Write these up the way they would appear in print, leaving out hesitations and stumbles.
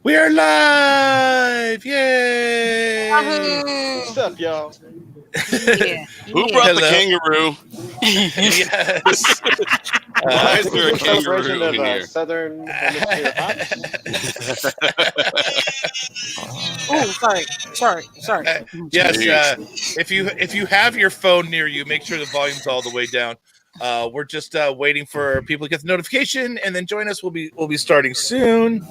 We are live! Yay! What's up, y'all? Yeah. Who brought the kangaroo? Yes. Why is there a celebration kangaroo of in here? Southern Hemisphere hops? Oh, sorry. Yes. If you have your phone near you, make sure the volume's all the way down. We're just waiting for people to get the notification and then join us. We'll be starting soon.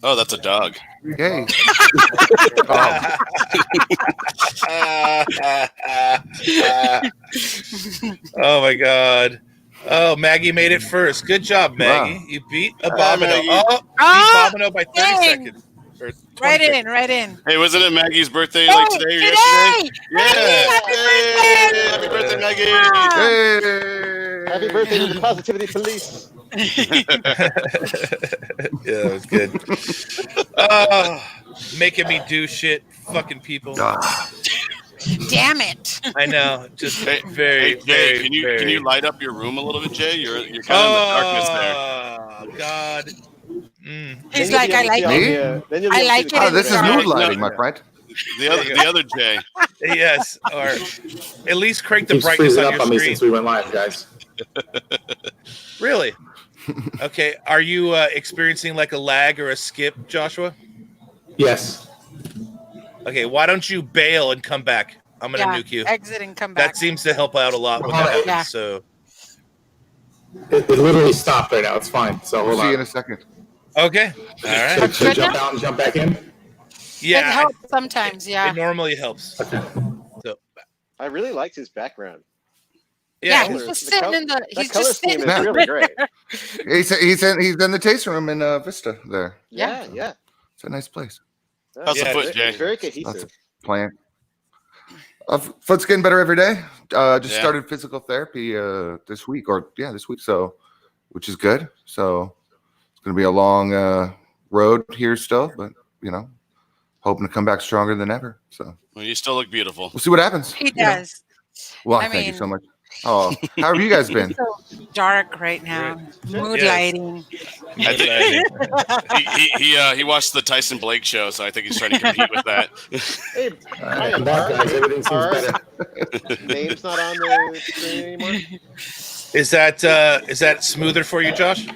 Oh, that's a dog. Yay. Oh my God. Oh, Maggie made it first. Good job, Maggie. Wow. You beat Abomino. Beat Abomino by 30 seconds. Right in. Hey, wasn't it Maggie's birthday like today or yesterday? Yeah. Happy birthday, Maggie. Hey. Happy birthday to the Positivity Police. Yeah, that was good. Making me do shit, fucking people. Damn it! I know, just Jay, can you light up your room a little bit, Jay? You're kind of in the darkness there. Oh God. He's like, I like it. I like it. Oh, this is mood lighting, my friend. The other Jay. Yes, or at least crank the brightness on your screen. Since we went live, guys. Really? Okay. Are you experiencing like a lag or a skip, Joshua? Yes. Okay. Why don't you bail and come back? I'm gonna nuke you. Exit and come back. That seems to help out a lot when that happens. Yeah. So It literally stopped right now. It's fine. So hold on. See you in a second. okay. All right. So jump out and jump back in. Yeah. It helps sometimes. Yeah. It normally helps. Okay. So I really liked his background. Yeah. yeah. He's just sitting in the. He's color just scheme sitting. is really great. He's in the tasting room in Vista there. Yeah. It's a nice place. How's the foot, Jay? It's very Lots cohesive. of plant. Foot's getting better every day. Started physical therapy this week. So, which is good. So it's going to be a long road here still, but hoping to come back stronger than ever. So Well, you still look beautiful. we'll see what happens. He does. Well, thank you so much. Oh, how have you guys been? So dark right now. Mood lighting. I think he watched the Tyson Blake show, so I think he's trying to compete with that. Hey, I'm back, guys. Everything seems better. Name's not on the screen anymore. Is that smoother for you, Josh?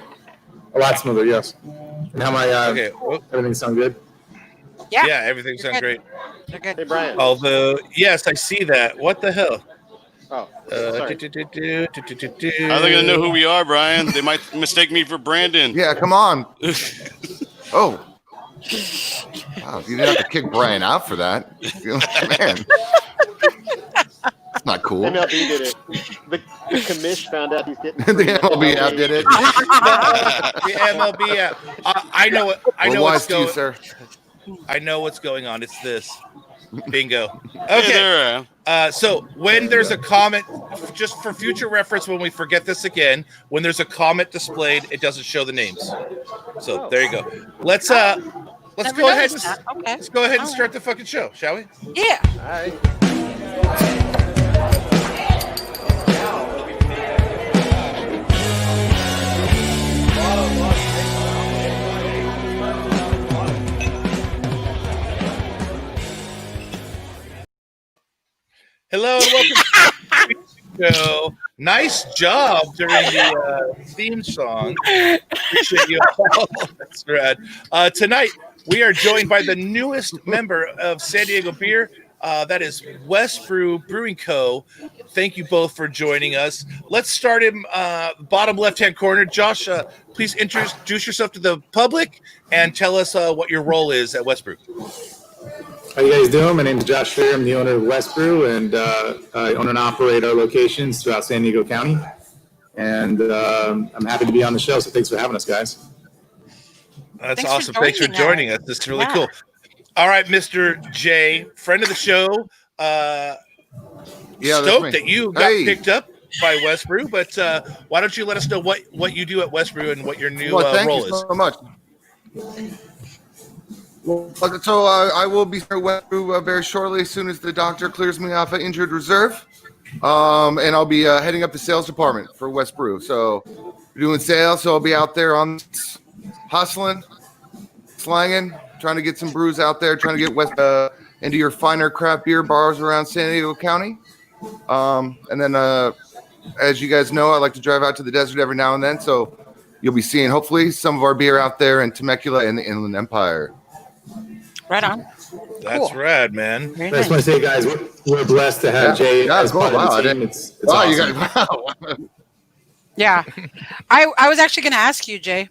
A lot smoother, yes. And how my Okay. Well, everything sound good? Yeah. yeah, everything sounds great. They're good. Hey, Brian. Although, yes, I see that. What the hell? Oh, How sorry. are they gonna know who we are, Brian? They might mistake me for Brandon. Yeah, come on. Oh. Wow, you didn't have to kick Brian out for that. Man. That's not cool. MLB did it. The commish found out he's getting The MLB app did it. The MLB app. I know it. I know what's going. sir. I know what's going on. It's this. Bingo. Hey Okay. there. So when there's a comment, just for future reference, when we forget this again, when there's a comment displayed, it doesn't show the names. So there you go. Let's Never go ahead. noticed that. Okay. Let's go ahead and start the fucking show, shall we? Yeah. All right. Hello and welcome to the show. Nice job during the theme song. Appreciate you all. That's rad. Tonight, we are joined by the newest member of San Diego Beer. That is WestBrew Brewing Co. Thank you both for joining us. Let's start in bottom left-hand corner. Josh, please introduce yourself to the public and tell us what your role is at WestBrew. How you guys doing? My name is Josh Fair. I'm the owner of WestBrew, and I own and operate our locations throughout San Diego County. And I'm happy to be on the show, so thanks for having us, guys. That's awesome. Thanks for joining us. This is really cool. All right, Mr. J, friend of the show. Stoked that you got picked up by WestBrew, but why don't you let us know what you do at WestBrew and what your new role thank you is? so much. So I will be here WestBrew very shortly, as soon as the doctor clears me off an injured reserve, and I'll be heading up the sales department for WestBrew. So doing sales, so I'll be out there on hustling, slanging, trying to get some brews out there, trying to get into your finer craft beer bars around San Diego County. And then, as you guys know, I like to drive out to the desert every now and then. So you'll be seeing, hopefully, some of our beer out there in Temecula and the Inland Empire. Right on. That's rad, man. Very I just nice. want to say, guys, we're blessed to have Jay as part of the team. It's awesome. You guys, Yeah. I was actually going to ask you, Jay,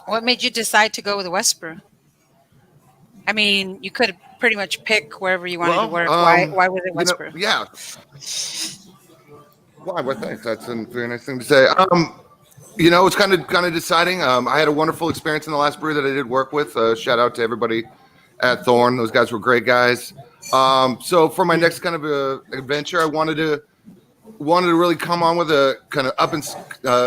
what made you decide to go with WestBrew? I mean, you could pretty much pick wherever you wanted to work. Why was it WestBrew? Yeah. Well, thanks. That's a very nice thing to say. It's kind of deciding. I had a wonderful experience in the last brewery that I did work with. Shout out to everybody at Thorn. Those guys were great guys. So for my next kind of adventure, I wanted to really come on with a kind of up and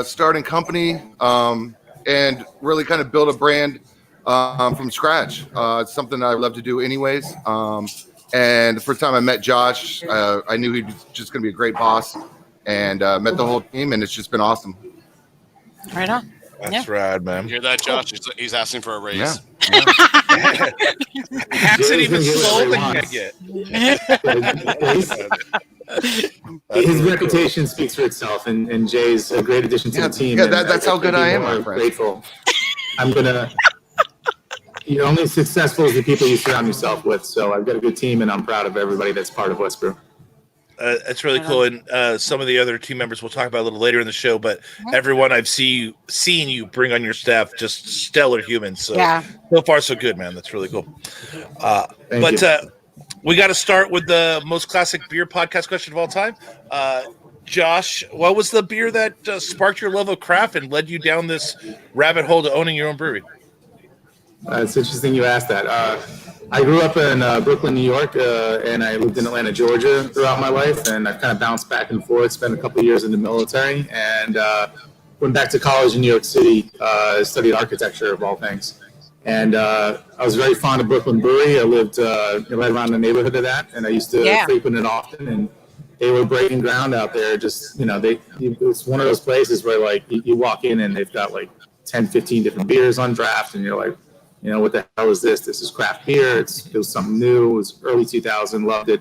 starting company and really kind of build a brand from scratch. It's something I love to do anyways. And the first time I met Josh, I knew he was just going to be a great boss, and met the whole team, and it's just been awesome. Right on. That's rad, man. You hear that, Josh? He's asking for a raise. Yeah. Hasn't even sold the keg yet. His reputation speaks for itself, and Jay's a great addition to the team. Yeah, that's how good I am, my friend. Grateful. You're only successful as the people you surround yourself with. So I've got a good team, and I'm proud of everybody that's part of WestBrew. It's really cool, and some of the other team members we'll talk about a little later in the show. But everyone I've seen you bring on your staff, just stellar humans. So so far so good, man. That's really cool. We got to start with the most classic beer podcast question of all time. Josh, what was the beer that sparked your love of craft and led you down this rabbit hole to owning your own brewery? It's interesting you asked that. I grew up in Brooklyn, New York, and I lived in Atlanta, Georgia throughout my life, and I've kind of bounced back and forth, spent a couple of years in the military, and went back to college in New York City, studied architecture of all things. And I was very fond of Brooklyn Brewery. I lived right around the neighborhood of that, and I used to frequent it often, and they were breaking ground out there. Just, it's one of those places where, like, you walk in and they've got, like, 10, 15 different beers on draft, and you're like, what the hell is this? This is craft beer. It was something new. It was early 2000, loved it,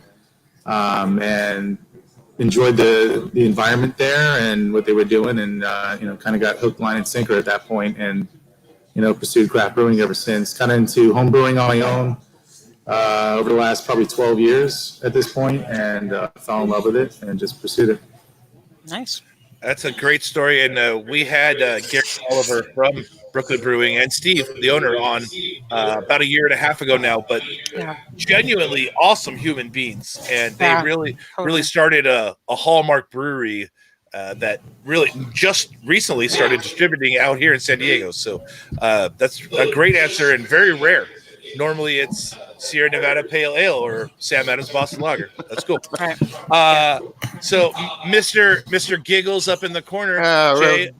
and enjoyed the environment there and what they were doing, and kind of got hook, line, and sinker at that point, and pursued craft brewing ever since. Kind of into home brewing on my own over the last probably 12 years at this point, and fell in love with it and just pursued it. Nice. That's a great story, and we had Gary Oliver from Brooklyn Brewing and Steve, the owner, on about a year and a half ago now. But genuinely awesome human beings, and they really started a hallmark brewery that really just recently started distributing out here in San Diego. So that's a great answer and very rare. Normally it's Sierra Nevada Pale Ale or Sam Adams Boston Lager. That's cool. So Mr. Giggles up in the corner, Jay,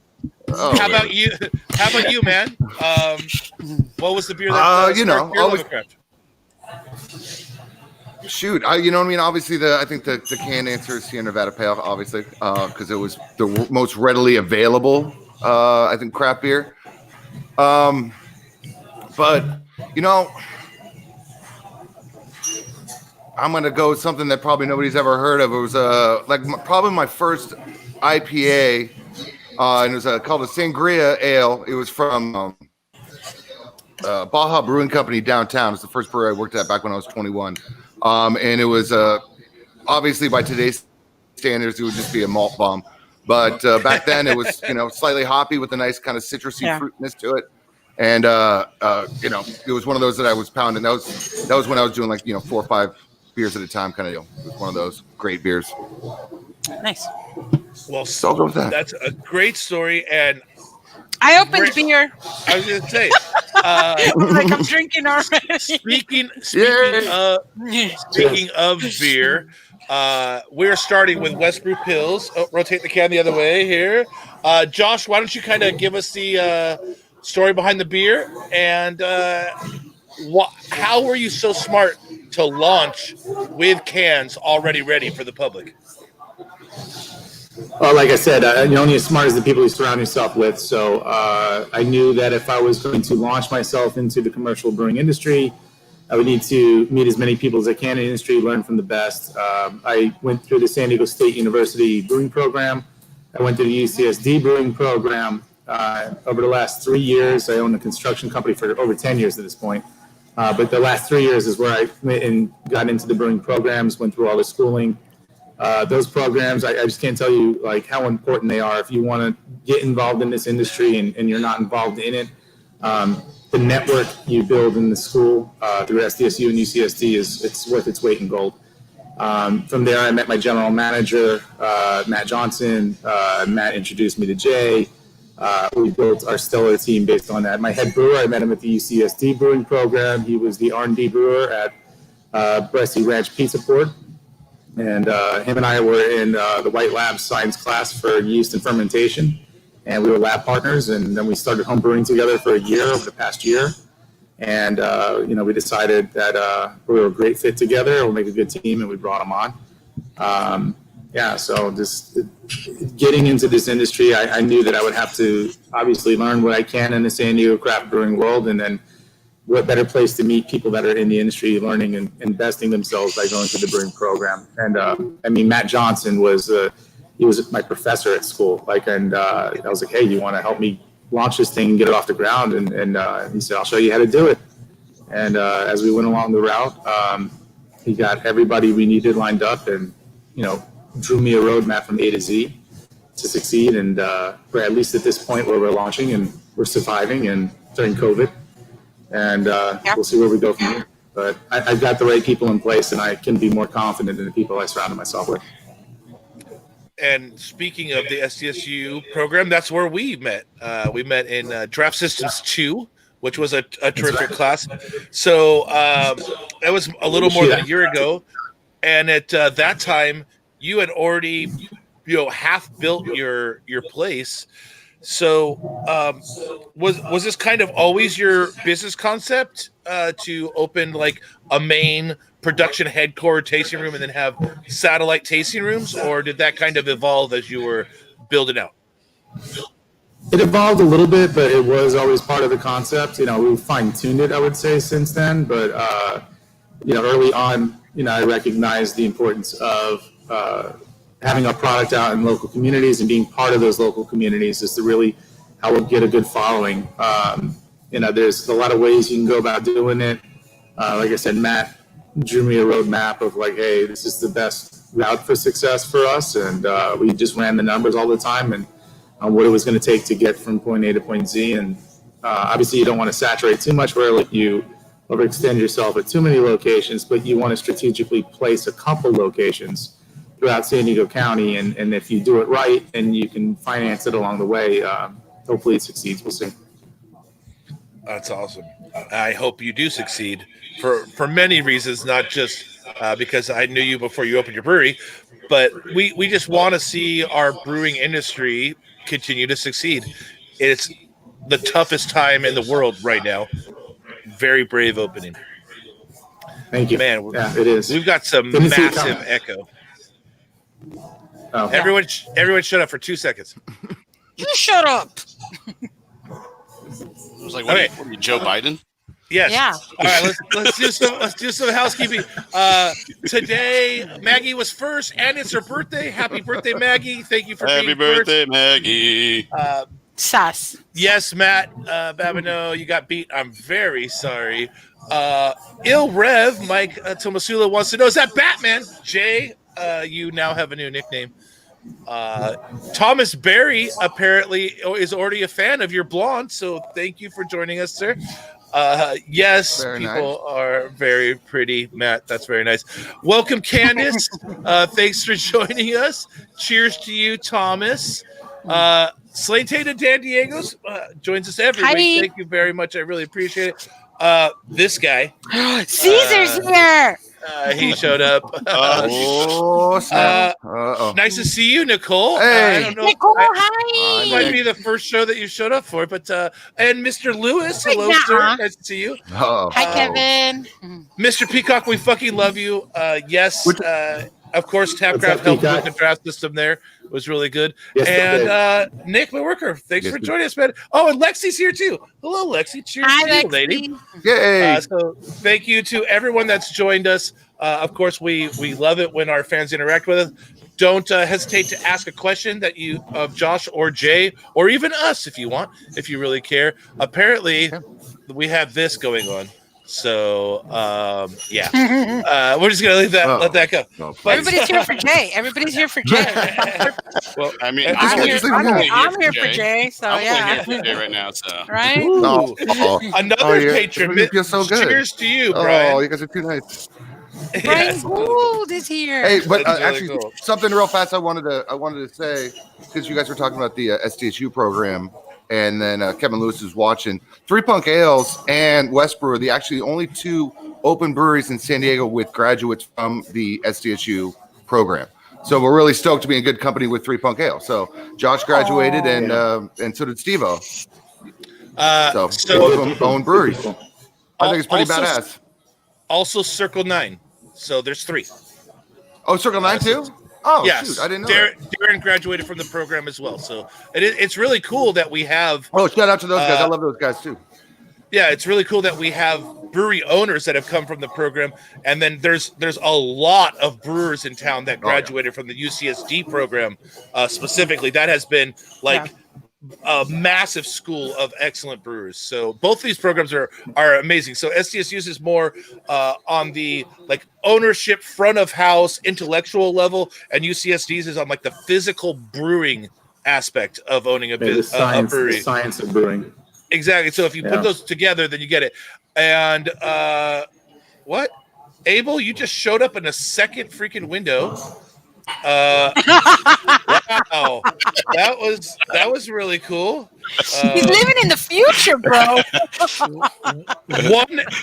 how about you? How about you, man? What was the beer that always craft? Shoot, you know what I mean? Obviously, I think the canned answer is Sierra Nevada Pale, obviously, because it was the most readily available, I think, craft beer. But I'm gonna go with something that probably nobody's ever heard of. It was probably my first IPA, and it was called a Sangria Ale. It was from Baja Brewing Company downtown. It's the first brewery I worked at back when I was 21. And it was obviously by today's standards, it would just be a malt bomb. But back then, it was slightly hoppy with a nice kind of citrusy fruitiness to it. And it was one of those that I was pounding. That was when I was doing 4 or 5 beers at a time, kind of deal. It was one of those great beers. Nice. Well, so I'll go with that. That's a great story, and I opened beer. I was gonna say, like I'm drinking already. Speaking of beer, we're starting with WestBrew Pills. Oh, rotate the can the other way here. Josh, why don't you kind of give us the story behind the beer, and how were you so smart to launch with cans already ready for the public? Well, like I said, you're only as smart as the people you surround yourself with. So I knew that if I was going to launch myself into the commercial brewing industry, I would need to meet as many people as I can in the industry, learn from the best. I went through the San Diego State University brewing program. I went through the UCSD brewing program. Over the last 3 years, I owned a construction company for over 10 years at this point. But the last 3 years is where I went and got into the brewing programs, went through all the schooling. Those programs, I just can't tell you like how important they are. If you want to get involved in this industry and you're not involved in it, the network you build in the school through SDSU and UCSD it's worth its weight in gold. From there, I met my general manager, Matt Johnson. Matt introduced me to Jay. We built our stellar team based on that. My head brewer, I met him at the UCSD brewing program. He was the R&D brewer at Bresci Ranch Pizza Port. And him and I were in the White Lab science class for yeast and fermentation. And we were lab partners. And then we started home brewing together for a year over the past year. And, we decided that we were a great fit together. We'll make a good team, and we brought him on. So just getting into this industry, I knew that I would have to obviously learn what I can in the San Diego craft brewing world, and then what better place to meet people that are in the industry learning and investing themselves by going to the brewing program. And Matt Johnson he was my professor at school. I was like, hey, you want to help me launch this thing and get it off the ground? And he said, I'll show you how to do it. And as we went along the route, he got everybody we needed lined up and, drew me a roadmap from A to Z to succeed. And we're at least at this point where we're launching and we're surviving and during COVID. And we'll see where we go from here. But I've got the right people in place, and I can be more confident in the people I surrounded myself with. And speaking of the SDSU program, that's where we met. We met in Draft Systems 2, which was a terrific class. So that was a little more than a year ago. And at that time, you had already, half built your place. So was this kind of always your business concept to open like a main production headquarters tasting room and then have satellite tasting rooms, or did that kind of evolve as you were building out? It evolved a little bit, but it was always part of the concept. We fine-tuned it, I would say, since then. But early on, I recognized the importance of having a product out in local communities and being part of those local communities is to really help get a good following. There's a lot of ways you can go about doing it. Like I said, Matt drew me a roadmap of like, hey, this is the best route for success for us. And we just ran the numbers all the time and what it was going to take to get from point A to point Z. And obviously you don't want to saturate too much where you overextend yourself at too many locations, but you want to strategically place a couple locations throughout San Diego County. And if you do it right and you can finance it along the way, hopefully it succeeds. We'll see. That's awesome. I hope you do succeed for many reasons, not just because I knew you before you opened your brewery, but we just want to see our brewing industry continue to succeed. It's the toughest time in the world right now. Very brave opening. Thank you. Man, it is. We've got some massive echo. Oh. Everyone shut up for 2 seconds. You shut up. I was like, what are you, Joe Biden? Yes. Yeah. All right, let's do some housekeeping. Today Maggie was first, and it's her birthday. Happy birthday, Maggie! Thank you for Happy being birthday, first. Maggie. Sass. Yes, Matt Babineau, you got beat. I'm very sorry. Il Rev Mike Tomasula wants to know, is that Batman? Jay, you now have a new nickname. Thomas Berry apparently is already a fan of your blonde, so thank you for joining us, sir. Yes, Very people are very pretty, Matt. That's very nice. Welcome, Candace. Thanks for joining us. Cheers to you, Thomas. Slaytate Dan Diego's joins us every week. Thank you very much. I really appreciate it. This guy, Caesar's here. he showed up. Nice to see you, Nicole. Hey. I don't know. Nicole, hi. It might be the first show that you showed up for, but and Mr. Lewis, hello, sir. Nice to see you. Hi, Kevin. Mr. Peacock, we fucking love you. Yes, of course, What's up, Tapcraft helped Peacock? with the draft system there. It was really good. Yes, And Nick, my worker, thanks Yes, for we- joining us, man. Oh, and Lexi's here too. Hello, Lexi. Cheers Hi, to you, Lexi. lady. Yay! So thank you to everyone that's joined us. Of course, we love it when our fans interact with us. Don't hesitate to ask a question that you of Josh or Jay or even us if you want, if you really care. Apparently, we have this going on. So yeah, we're just gonna let that go. No, But- Everybody's here for Jay. Everybody's here for Jay. Well, I mean, I'm I'm here- here, just leave I'm, him here, here. I'm here for Jay. So I'm only yeah, here for Jay right now. So right. Ooh, Oh, another yeah. patron. You feel so good. Cheers to you, Oh, Brian. you guys are too nice. Brian Yes. Gould is here. Hey, but That's really actually, cool. something real fast I wanted to say, because you guys were talking about the SDSU program, and then Kevin Lewis is watching. Three Punk Ales and WestBrew are the actually only two open breweries in San Diego with graduates from the SDSU program. So we're really stoked to be in good company with Three Punk Ale. So Josh graduated, and so did Steve-O. So both of them own breweries. I think it's pretty Also- badass. Also, Circle 9. So there's 3. Oh, Circle 9 too? Oh, Yes, shoot, I didn't know Darren, that. Darren graduated from the program as well. So it's really cool that we have. Oh, shout out to those guys. I Uh, love those guys too. Yeah, it's really cool that we have brewery owners that have come from the program, and then there's a lot of brewers in town that Oh, yeah. graduated from the UCSD program specifically. That has been like a massive school of excellent brewers. So both these programs are amazing. So SDSU's is more on the like ownership, front of house, intellectual level, and UCSD's is on like the physical brewing aspect of owning a The brewery. science of brewing. Exactly. So if you Yeah. put those together, then you get it. And what? Abel, you just showed up in a second freaking window. Wow, that was really cool. He's living in the future, bro.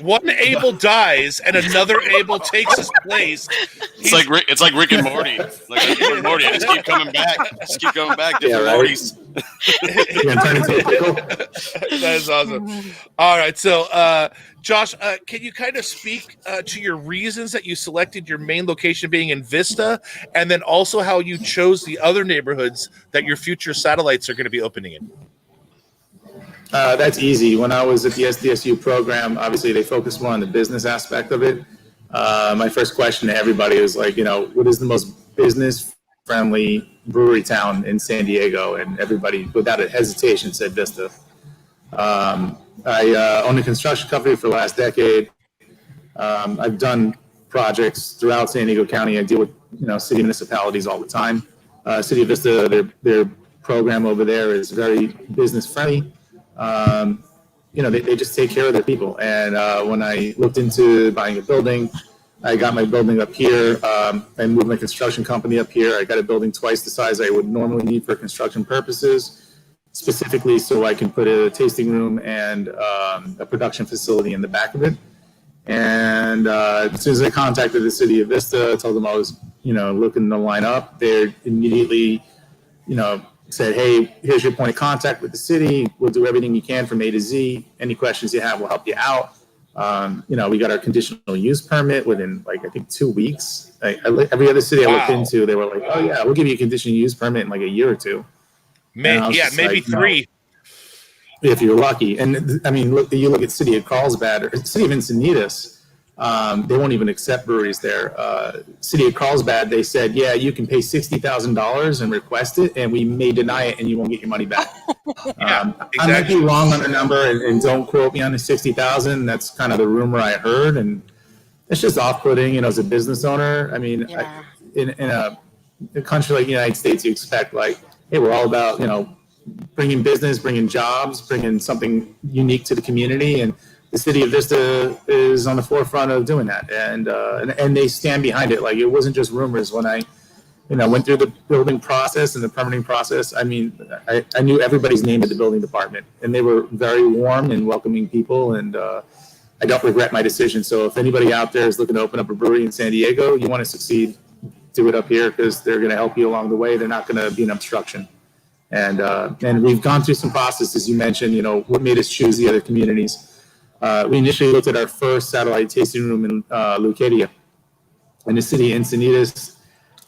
One Abel dies and another Abel takes his place. it's like Rick and Morty. Like Rick and Morty. I just keep coming back. Just keep coming back. Different Yeah, right. Mortys. You're gonna turn into a pickle? That is awesome. All right, so Josh, can you kind of speak to your reasons that you selected your main location being in Vista, and then also how you chose the other neighborhoods that your future satellites are going to be opening in? That's easy. When I was at the SDSU program, obviously they focus more on the business aspect of it. My first question to everybody was like, what is the most business-friendly brewery town in San Diego? And everybody, without a hesitation, said Vista. I own a construction company for the last decade. I've done projects throughout San Diego County. I deal with city municipalities all the time. City of Vista, their program over there is very business friendly. They just take care of their people. And when I looked into buying a building, I got my building up here. I moved my construction company up here. I got a building twice the size I would normally need for construction purposes, specifically so I can put a tasting room and a production facility in the back of it. And as soon as I contacted the city of Vista, I told them I was, looking to line up. They immediately, said, hey, here's your point of contact with the city. We'll do everything you can from A to Z. Any questions you have, we'll help you out. We got our conditional use permit within I think 2 weeks. Every other city I looked into, they were like, oh yeah, we'll give you a conditional use permit in like a year or two. Maybe like, 3. If you're lucky. And I mean, you look at City of Carlsbad or City of Encinitas, they won't even accept breweries there. City of Carlsbad, they said, yeah, you can pay $60,000 and request it, and we may deny it, and you won't get your money back. I might be wrong on the number, and don't quote me on the $60,000. That's kind of the rumor I heard, and it's just off-putting. As a business owner, I mean, in a country like the United States, you expect hey, we're all about bringing business, bringing jobs, bringing something unique to the community, and the city of Vista is on the forefront of doing that, and they stand behind it. It wasn't just rumors. When I, went through the building process and the permitting process, I mean, I knew everybody's name at the building department, and they were very warm and welcoming people, and I don't regret my decision. So if anybody out there is looking to open up a brewery in San Diego, you want to succeed, do it up here because they're going to help you along the way. They're not going to be an obstruction. And we've gone through some process, as you mentioned, what made us choose the other communities. We initially looked at our first satellite tasting room in Leucadia in the city of Encinitas.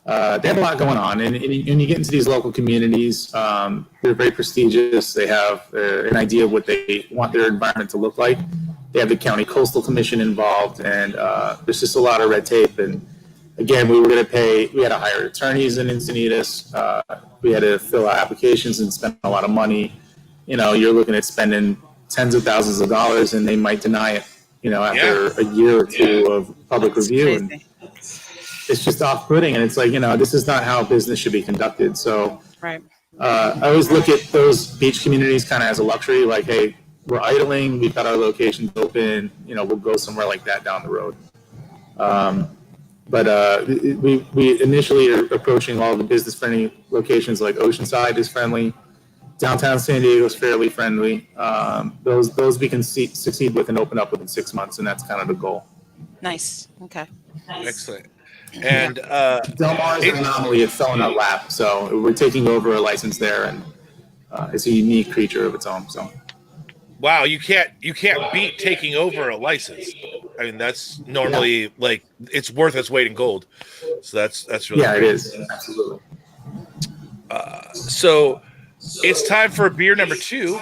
they have a lot going on. And you get into these local communities, they're very prestigious. They have an idea of what they want their environment to look like. They have the County Coastal Commission involved, and there's just a lot of red tape. And again, we had to hire attorneys in Encinitas. We had to fill out applications and spend a lot of money. You're looking at spending tens of thousands of dollars, and they might deny it, after a year or two of public review. And it's just off-putting. And it's like, this is not how business should be conducted. So Right. I always look at those beach communities kind of as a luxury, like, hey, we're idling, we've got our locations open, we'll go somewhere like that down the road. But we initially are approaching all the business-friendly locations, like Oceanside is friendly, downtown San Diego is fairly friendly. Those we can succeed with and open up within 6 months, and that's kind of the goal. Nice. Okay. Excellent. And Del Mar is an anomaly. It fell in our lap, so we're taking over a license there, and it's a unique creature of its own. So. wow, you can't beat taking over a license. I mean, that's normally like it's worth its weight in gold. So that's really great. It is absolutely. So it's time for beer number 2.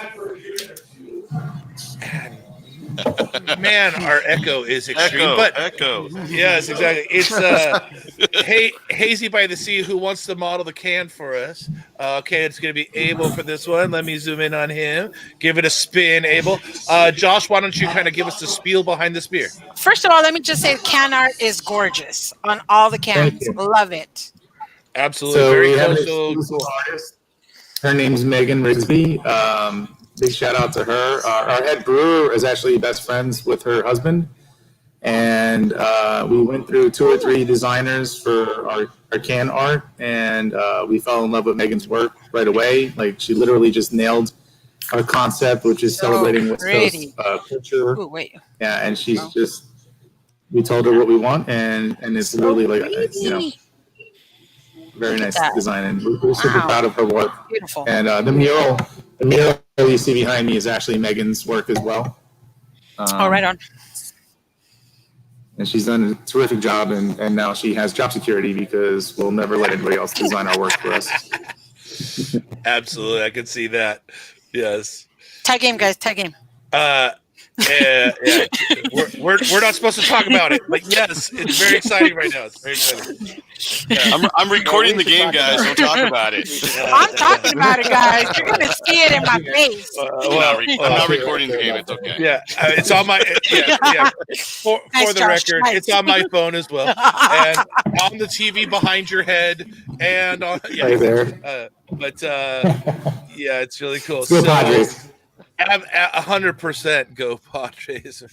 Man, our echo is extreme. Echo. Yes, exactly. It's Hazy by the Sea who wants to model the can for us. Okay, it's going to be Abel for this one. Let me zoom in on him. Give it a spin, Abel. Josh, why don't you kind of give us the spiel behind this beer? First of all, let me just say can art is gorgeous on all the cans. Love it. Absolutely. So very we have an close exclusive artist. Her name's Megan Rigsby. Big shout out to her. Our head brewer is actually best friends with her husband. And we went through 2 or 3 designers for our can art. And we fell in love with Megan's work right away. Like, she literally just nailed our concept, which is celebrating West Coast culture. Ooh, wait. Yeah, and she's we told her what we want. And it's literally like, very nice design. And we're super proud of her work. Beautiful. And the mural you see behind me is actually Megan's work as well. Right on. And she's done a terrific job, and now she has job security because we'll never let anybody else design our work for us. Absolutely, I can see that. Yes. Tag game, guys. Tag game. Yeah. We're not supposed to talk about it, but yes, it's very exciting right now. It's very exciting. Yeah. I'm recording the game, guys. Don't talk about it. I'm talking about it, guys. You're gonna see it in my face. I'm not recording the game. It's okay. Yeah, it's on my For Nice, the Josh. record, Nice. it's on my phone as well, and on the TV behind your head, and on Right there. Yeah, it's really cool. Go Padres. 100% go Padres.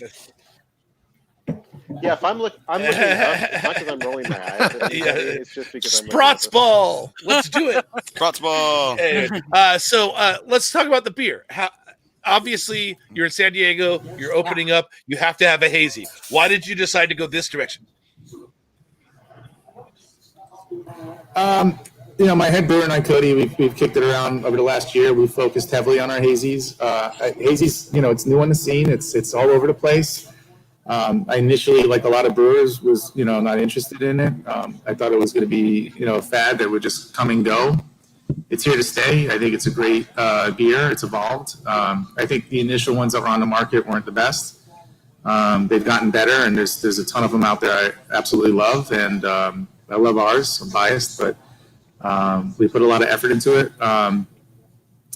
Yeah, if I'm looking up, it's not because I'm rolling my eyes. It's just because I'm Sprats ball. Let's do it. Sprats ball. Anyway, so let's talk about the beer. Obviously, you're in San Diego. You're opening up. You have to have a hazy. Why did you decide to go this direction? My head brewer and I, Cody, we've kicked it around over the last year. We've focused heavily on our hazies. Hazies, it's new on the scene. It's all over the place. I initially, like a lot of brewers, was not interested in it. I thought it was going to be a fad that would just come and go. It's here to stay. I think it's a great beer. It's evolved. I think the initial ones that were on the market weren't the best. They've gotten better, and there's a ton of them out there I absolutely love, and I love ours. I'm biased, but we put a lot of effort into it.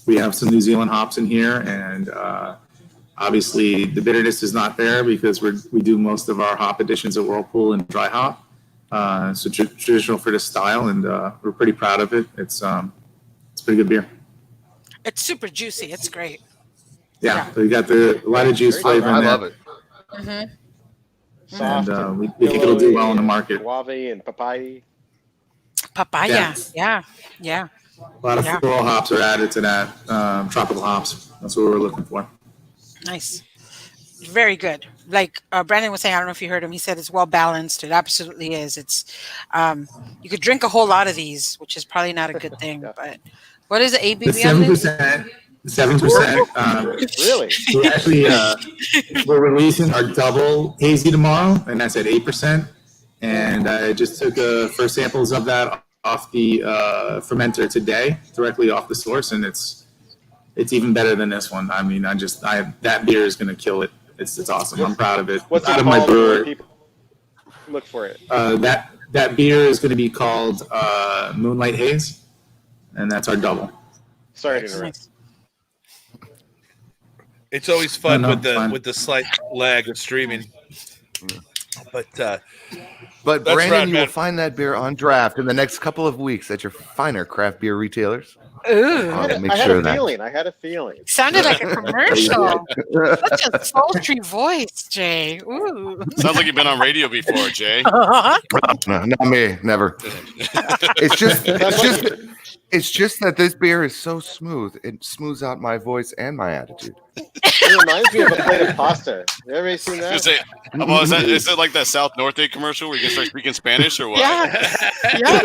We have some New Zealand hops in here, and obviously the bitterness is not there because we do most of our hop additions at Whirlpool and dry hop. So traditional for this style, and we're pretty proud of it. It's pretty good beer. It's super juicy. It's great. Yeah. We got a lot of juice flavor in there. I love it. Mm-hmm. Soft And we think it'll do well in the market. Guava and papaya. Papaya. Yeah. A lot of floral hops are added to that. Tropical hops. That's what we're looking for. Nice. Very good. Like Brandon was saying, I don't know if you heard him. He said it's well balanced. It absolutely is. It's you could drink a whole lot of these, which is probably not a good thing. But what is the ABV? The 7%. Really? We actually we're releasing our double hazy tomorrow, and that's at 8%. And I just took first samples of that off the fermenter today, directly off the source, and it's even better than this one. I mean, that beer is going to kill it. It's awesome. I'm proud of it. What's Proud it of my called? brewer. People look for it. That beer is going to be called Moonlight Haze, and that's our double. Sorry to interrupt. It's always fun No, with the slight lag of streaming. But Brandon, rad, you man. will find that beer on draft in the next couple of weeks at your finer craft beer retailers. Ooh, I'll make I had sure a of that. feeling. I had a feeling. sounded like a commercial. Such a sultry voice, Jay. Ooh. Sounds like you've been on radio before, Jay. No, not me, never. It's just that this beer is so smooth. It smooths out my voice and my attitude. It reminds me of a plate of pasta. You ever seen that? Well, is it like that South North Day commercial where you can start speaking Spanish or what? Yeah.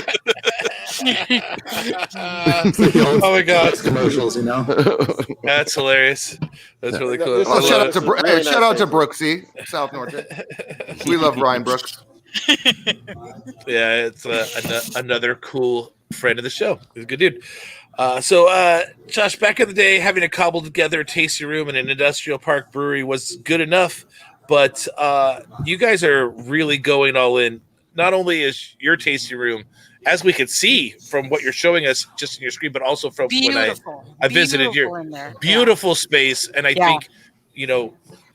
Oh my God, Commercials, you know. that's hilarious. That's really cool. Well, shout out to Really shout out to nice. Brooksy, South Norton. We love Ryan Brooks. Yeah, it's another cool friend of the show. He's a good dude. So, Josh, back in the day, having a cobbled together tasting room in an industrial park brewery was good enough, but you guys are really going all in. Not only is your tasting room, as we could see from what you're showing us just in your screen, but also from when I visited your beautiful space. And I think,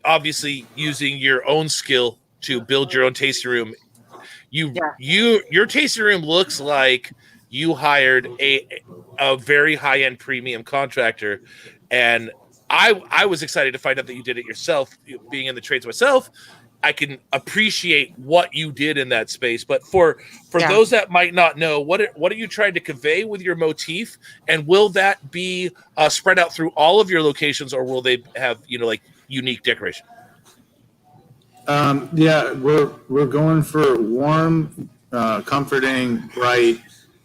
obviously using your own skill to build your own tasting room, your tasting room looks like you hired a very high-end premium contractor, and I was excited to find out that you did it yourself. Being in the trades myself, I can appreciate what you did in that space. But for those that might not know, what are you trying to convey with your motif, and will that be spread out through all of your locations, or will they have like unique decoration? We're going for warm, comforting, bright,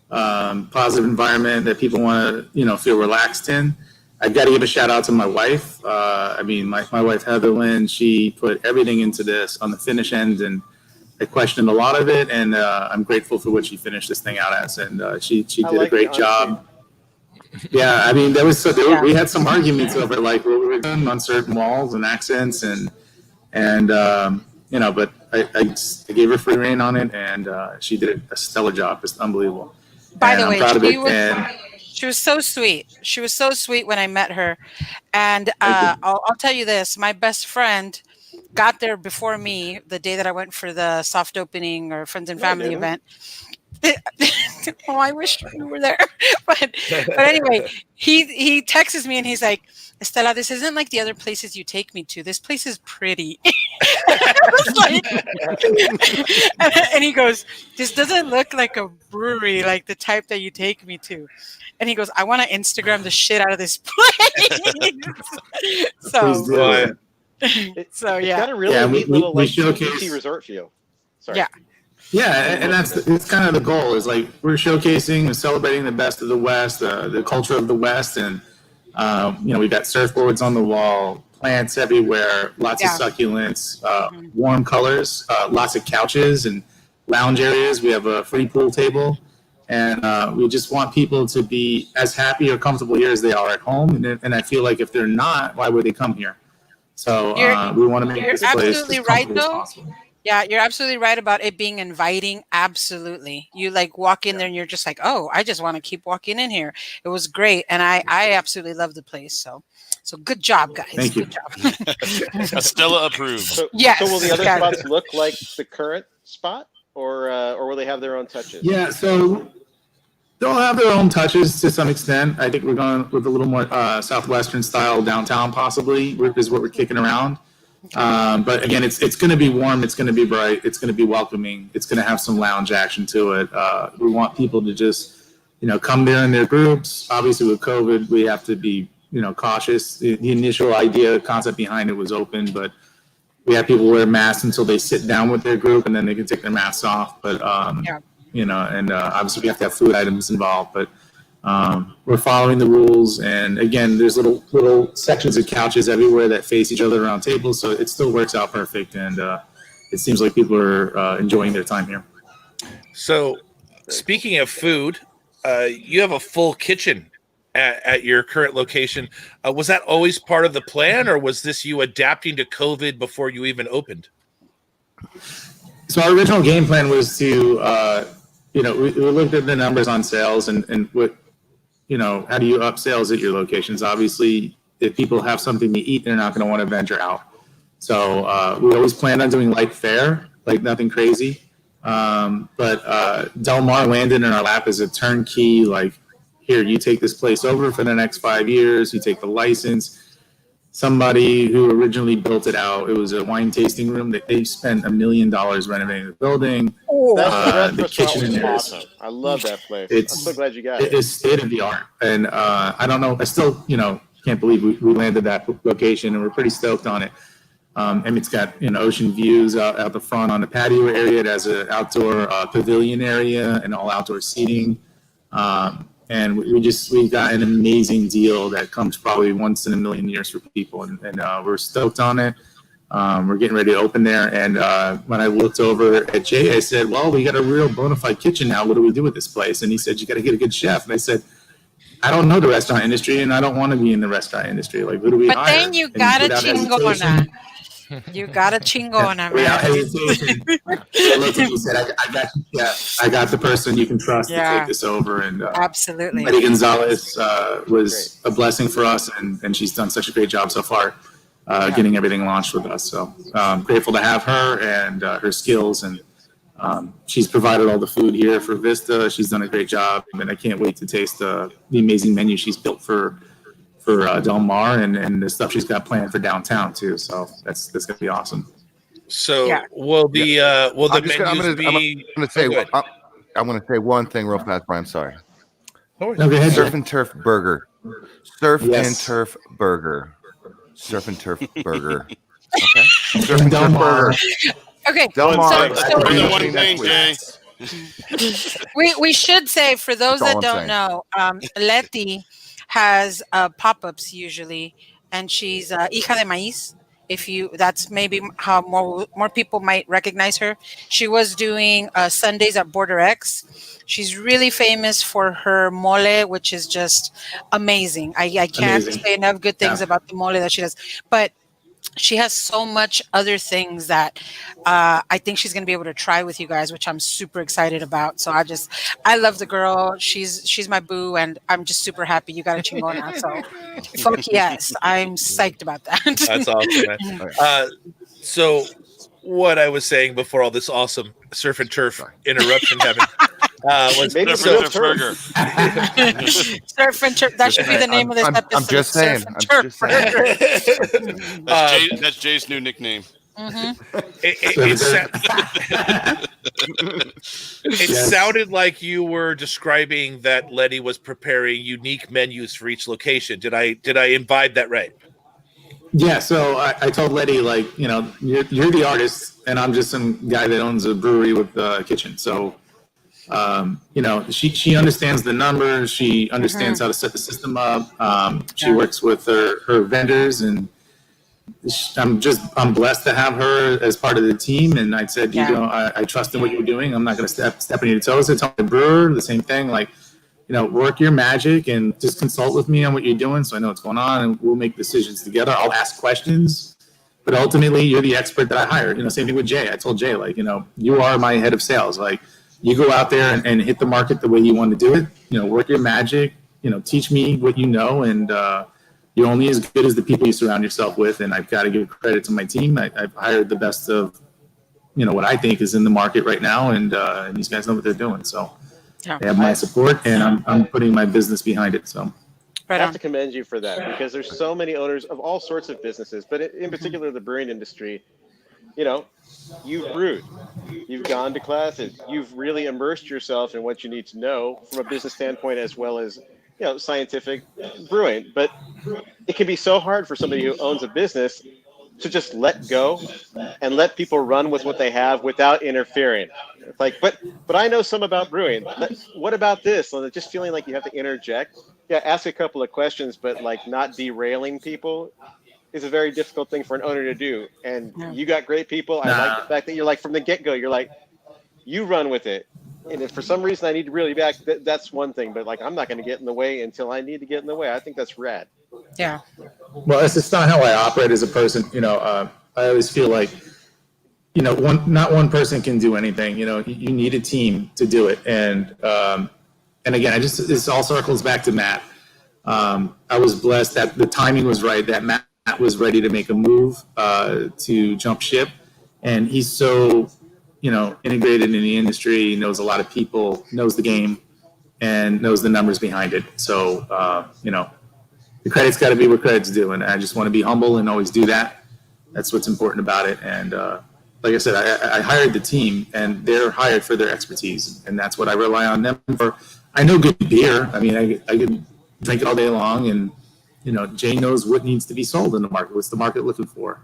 positive environment that people want to feel relaxed in. I've got to give a shout out to my wife. My wife Heather Lynn, she put everything into this on the finish end, and I questioned a lot of it, and I'm grateful for what she finished this thing out as, and she did a great job. Yeah, we had some arguments over like what we were doing on certain walls and accents, but I gave her free rein on it, and she did a stellar job. It's unbelievable. By the way, she was so sweet. She was so sweet when I met her. And I'll tell you this. My best friend got there before me the day that I went for the soft opening or friends and family event. Oh, I wish you were there. But anyway, he texts me and he's like, Estela, this isn't like the other places you take me to. This place is pretty. And he goes, this doesn't look like a brewery, like the type that you take me to. And he goes, I want to Instagram the shit out of this place. It's got a really neat little beachy resort feel. Sorry. Yeah, and it's kind of the goal. Is like we're showcasing and celebrating the best of the West, the culture of the West, and we've got surfboards on the wall, plants everywhere, lots of succulents, warm colors, lots of couches and lounge areas. We have a free pool table, and we just want people to be as happy or comfortable here as they are at home. And I feel like if they're not, why would they come here? So we want to make this place as comfortable as possible. Yeah, you're absolutely right about it being inviting. Absolutely. You like walk in there and you're just like, oh, I just want to keep walking in here. It was great. And I absolutely love the place. So good job, guys. Thank you. Good job. Stella approved. So will the other spots look like the current spot or will they have their own touches? Yeah, so they'll have their own touches to some extent. I think we're going with a little more Southwestern style downtown possibly is what we're kicking around. But again, it's going to be warm. It's going to be bright. It's going to be welcoming. It's going to have some lounge action to it. We want people to just, come there in their groups. Obviously, with COVID, we have to be, cautious. The initial concept behind it was open, but we have people wear masks until they sit down with their group, and then they can take their masks off. But obviously, we have to have food items involved. But we're following the rules, and again, there's little sections of couches everywhere that face each other around tables, so it still works out perfect, and it seems like people are enjoying their time here. So Speaking of food, you have a full kitchen at your current location. Was that always part of the plan, or was this you adapting to COVID before you even opened? So our original game plan was to, we looked at the numbers on sales and what, how do you up sales at your locations? Obviously, if people have something to eat, they're not going to want to venture out. So we always planned on doing light fare, like nothing crazy. But Del Mar landed in our lap as a turnkey, like, here, you take this place over for the next 5 years, you take the license. Somebody who originally built it out, it was a wine tasting room that they spent $1 million renovating the building. The kitchen is awesome. I love that place. I'm so glad you got it. It's state of the art. And I don't know, I still, can't believe we landed that location, and we're pretty stoked on it. And it's got ocean views out the front on the patio area. It has an outdoor pavilion area and all outdoor seating. And we got an amazing deal that comes probably once in a million years for people, and we're stoked on it. We're getting ready to open there. And when I looked over at Jay, I said, "Well, we got a real bona fide kitchen now. What do we do with this place?" And he said, "You got to get a good chef." And I said, "I don't know the restaurant industry, and I don't want to be in the restaurant industry. Like, who do we hire?" But then you got a chingona. You got a chingona, Without man. hesitation, I looked at him and said, I got the person you can trust to take this over. And Absolutely. Betty Gonzalez was a blessing for us, and she's done such a great job so far getting everything launched with us. So grateful to have her and her skills. And she's provided all the food here for Vista. She's done a great job, and I can't wait to taste the amazing menu she's built for Del Mar and the stuff she's got planned for downtown too. So that's gonna be awesome. So will the menus be? I'm gonna say one thing real fast, Brian. Sorry. No, go ahead, Surf and Turf Burger. Surf and Turf Burger. Surf and Turf Burger. Okay. Surf and Turf Burger. Okay. Del Mar. We should say, for those that don't know, Leti has pop-ups usually, and she's hija de maíz. That's maybe how more people might recognize her. She was doing Sundays at Border X. She's really famous for her mole, which is just amazing. I can't say enough good things about the mole that she does. But she has so much other things that I think she's going to be able to try with you guys, which I'm super excited about. So I love the girl. She's my boo, and I'm just super happy you got a chingona. So fuck yes, I'm psyched about that. That's awesome, man. So what I was saying before all this awesome surf and turf interruption happened. Was Maybe surf it's burger. Surf and turf. That should be the name of this episode. I'm just saying. That's Jay's new nickname. It sounded like you were describing that Letty was preparing unique menus for each location. Did I imbibe that right? Yeah, so I told Letty, like, you're the artist, and I'm just some guy that owns a brewery with a kitchen. So, she understands the numbers. She understands how to set the system up. She works with her vendors, and I'm blessed to have her as part of the team. And I said, I trust in what you're doing. I'm not going to step on your toes. I told the brewer the same thing, like, work your magic and just consult with me on what you're doing so I know what's going on, and we'll make decisions together. I'll ask questions, but ultimately you're the expert that I hired. Same thing with Jay. I told Jay, like, you are my head of sales. Like, you go out there and hit the market the way you want to do it. Work your magic, teach me what you know, and you're only as good as the people you surround yourself with. And I've got to give credit to my team. I've hired the best of, what I think is in the market right now, and these guys know what they're doing. So they have my support, and I'm putting my business behind it. So I have to commend you for that, because there's so many owners of all sorts of businesses, but in particular the brewing industry. You've brewed, you've gone to classes, you've really immersed yourself in what you need to know from a business standpoint, as well as scientific brewing. But it can be so hard for somebody who owns a business to just let go and let people run with what they have without interfering. It's like, but I know some about brewing. What about this? And just feeling like you have to interject. Yeah, ask a couple of questions, but like not derailing people is a very difficult thing for an owner to do. And you got great people. I like the fact that you're like, from the get-go, you're like, you run with it. And if for some reason I need to really back, that's one thing. But like, I'm not going to get in the way until I need to get in the way. I think that's rad. Yeah. Well, it's just not how I operate as a person. I always feel like, not one person can do anything. You need a team to do it. And again, this all circles back to Matt. I was blessed that the timing was right, that Matt was ready to make a move to jump ship. And he's so, integrated in the industry, knows a lot of people, knows the game, and knows the numbers behind it. So, the credit's got to be where credit's due. And I just want to be humble and always do that. That's what's important about it. And like I said, I hired the team, and they're hired for their expertise. And that's what I rely on them for. I know good beer. I mean, I could drink it all day long. And, Jay knows what needs to be sold in the market. What's the market looking for?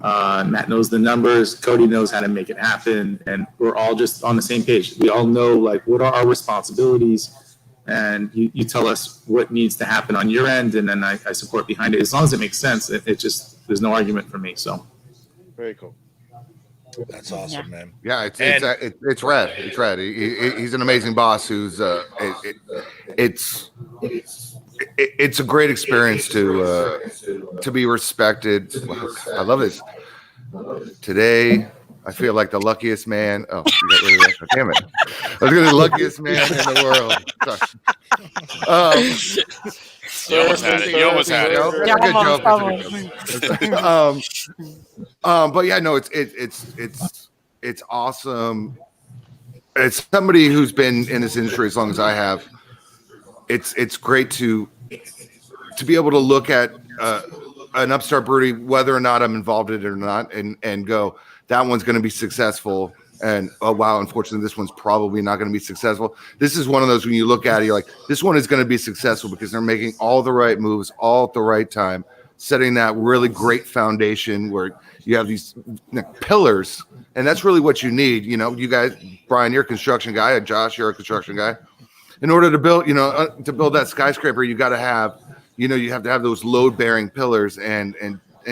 Matt knows the numbers. Cody knows how to make it happen. And we're all just on the same page. We all know, like, what are our responsibilities? And you tell us what needs to happen on your end, and then I support behind it. As long as it makes sense, it just, there's no argument for me. So, very cool. That's awesome, man. Yeah, it's rad. It's rad. He's an amazing boss. Who's it's a great experience to be respected. I love this. Today, I feel like the luckiest man. Oh, you got rid of that. Damn it! I was the luckiest man in the world. Sorry. You almost had it. You almost had it. That's a good joke. But yeah, no, it's awesome. As somebody who's been in this industry as long as I have, it's great to be able to look at an upstart brewery, whether or not I'm involved in it or not, and go, that one's going to be successful. And oh wow, unfortunately, this one's probably not going to be successful. This is one of those when you look at it, you're like, this one is going to be successful because they're making all the right moves, all at the right time, setting that really great foundation where you have these pillars, and that's really what you need. You guys, Brian, you're a construction guy, Josh, you're a construction guy. In order to build, to build that skyscraper, you got to have, you have to have those load-bearing pillars, and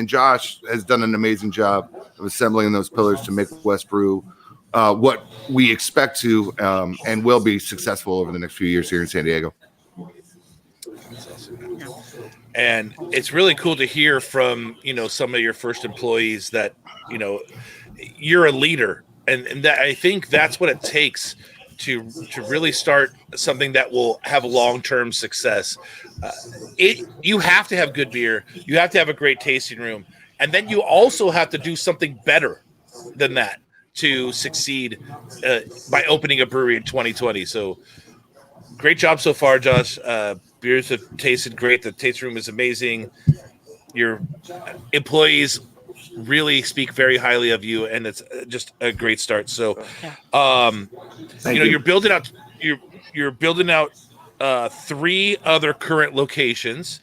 Josh has done an amazing job of assembling those pillars to make WestBrew what we expect to and will be successful over the next few years here in San Diego. That's awesome. And it's really cool to hear from some of your first employees that you're a leader, and that I think that's what it takes to really start something that will have long-term success. You have to have good beer, you have to have a great tasting room, and then you also have to do something better than that to succeed by opening a brewery in 2020. So great job so far, Josh. Beers have tasted great. The tasting room is amazing. Your employees really speak very highly of you, and it's just a great start. So, you're building out. You're building out 3 other current locations: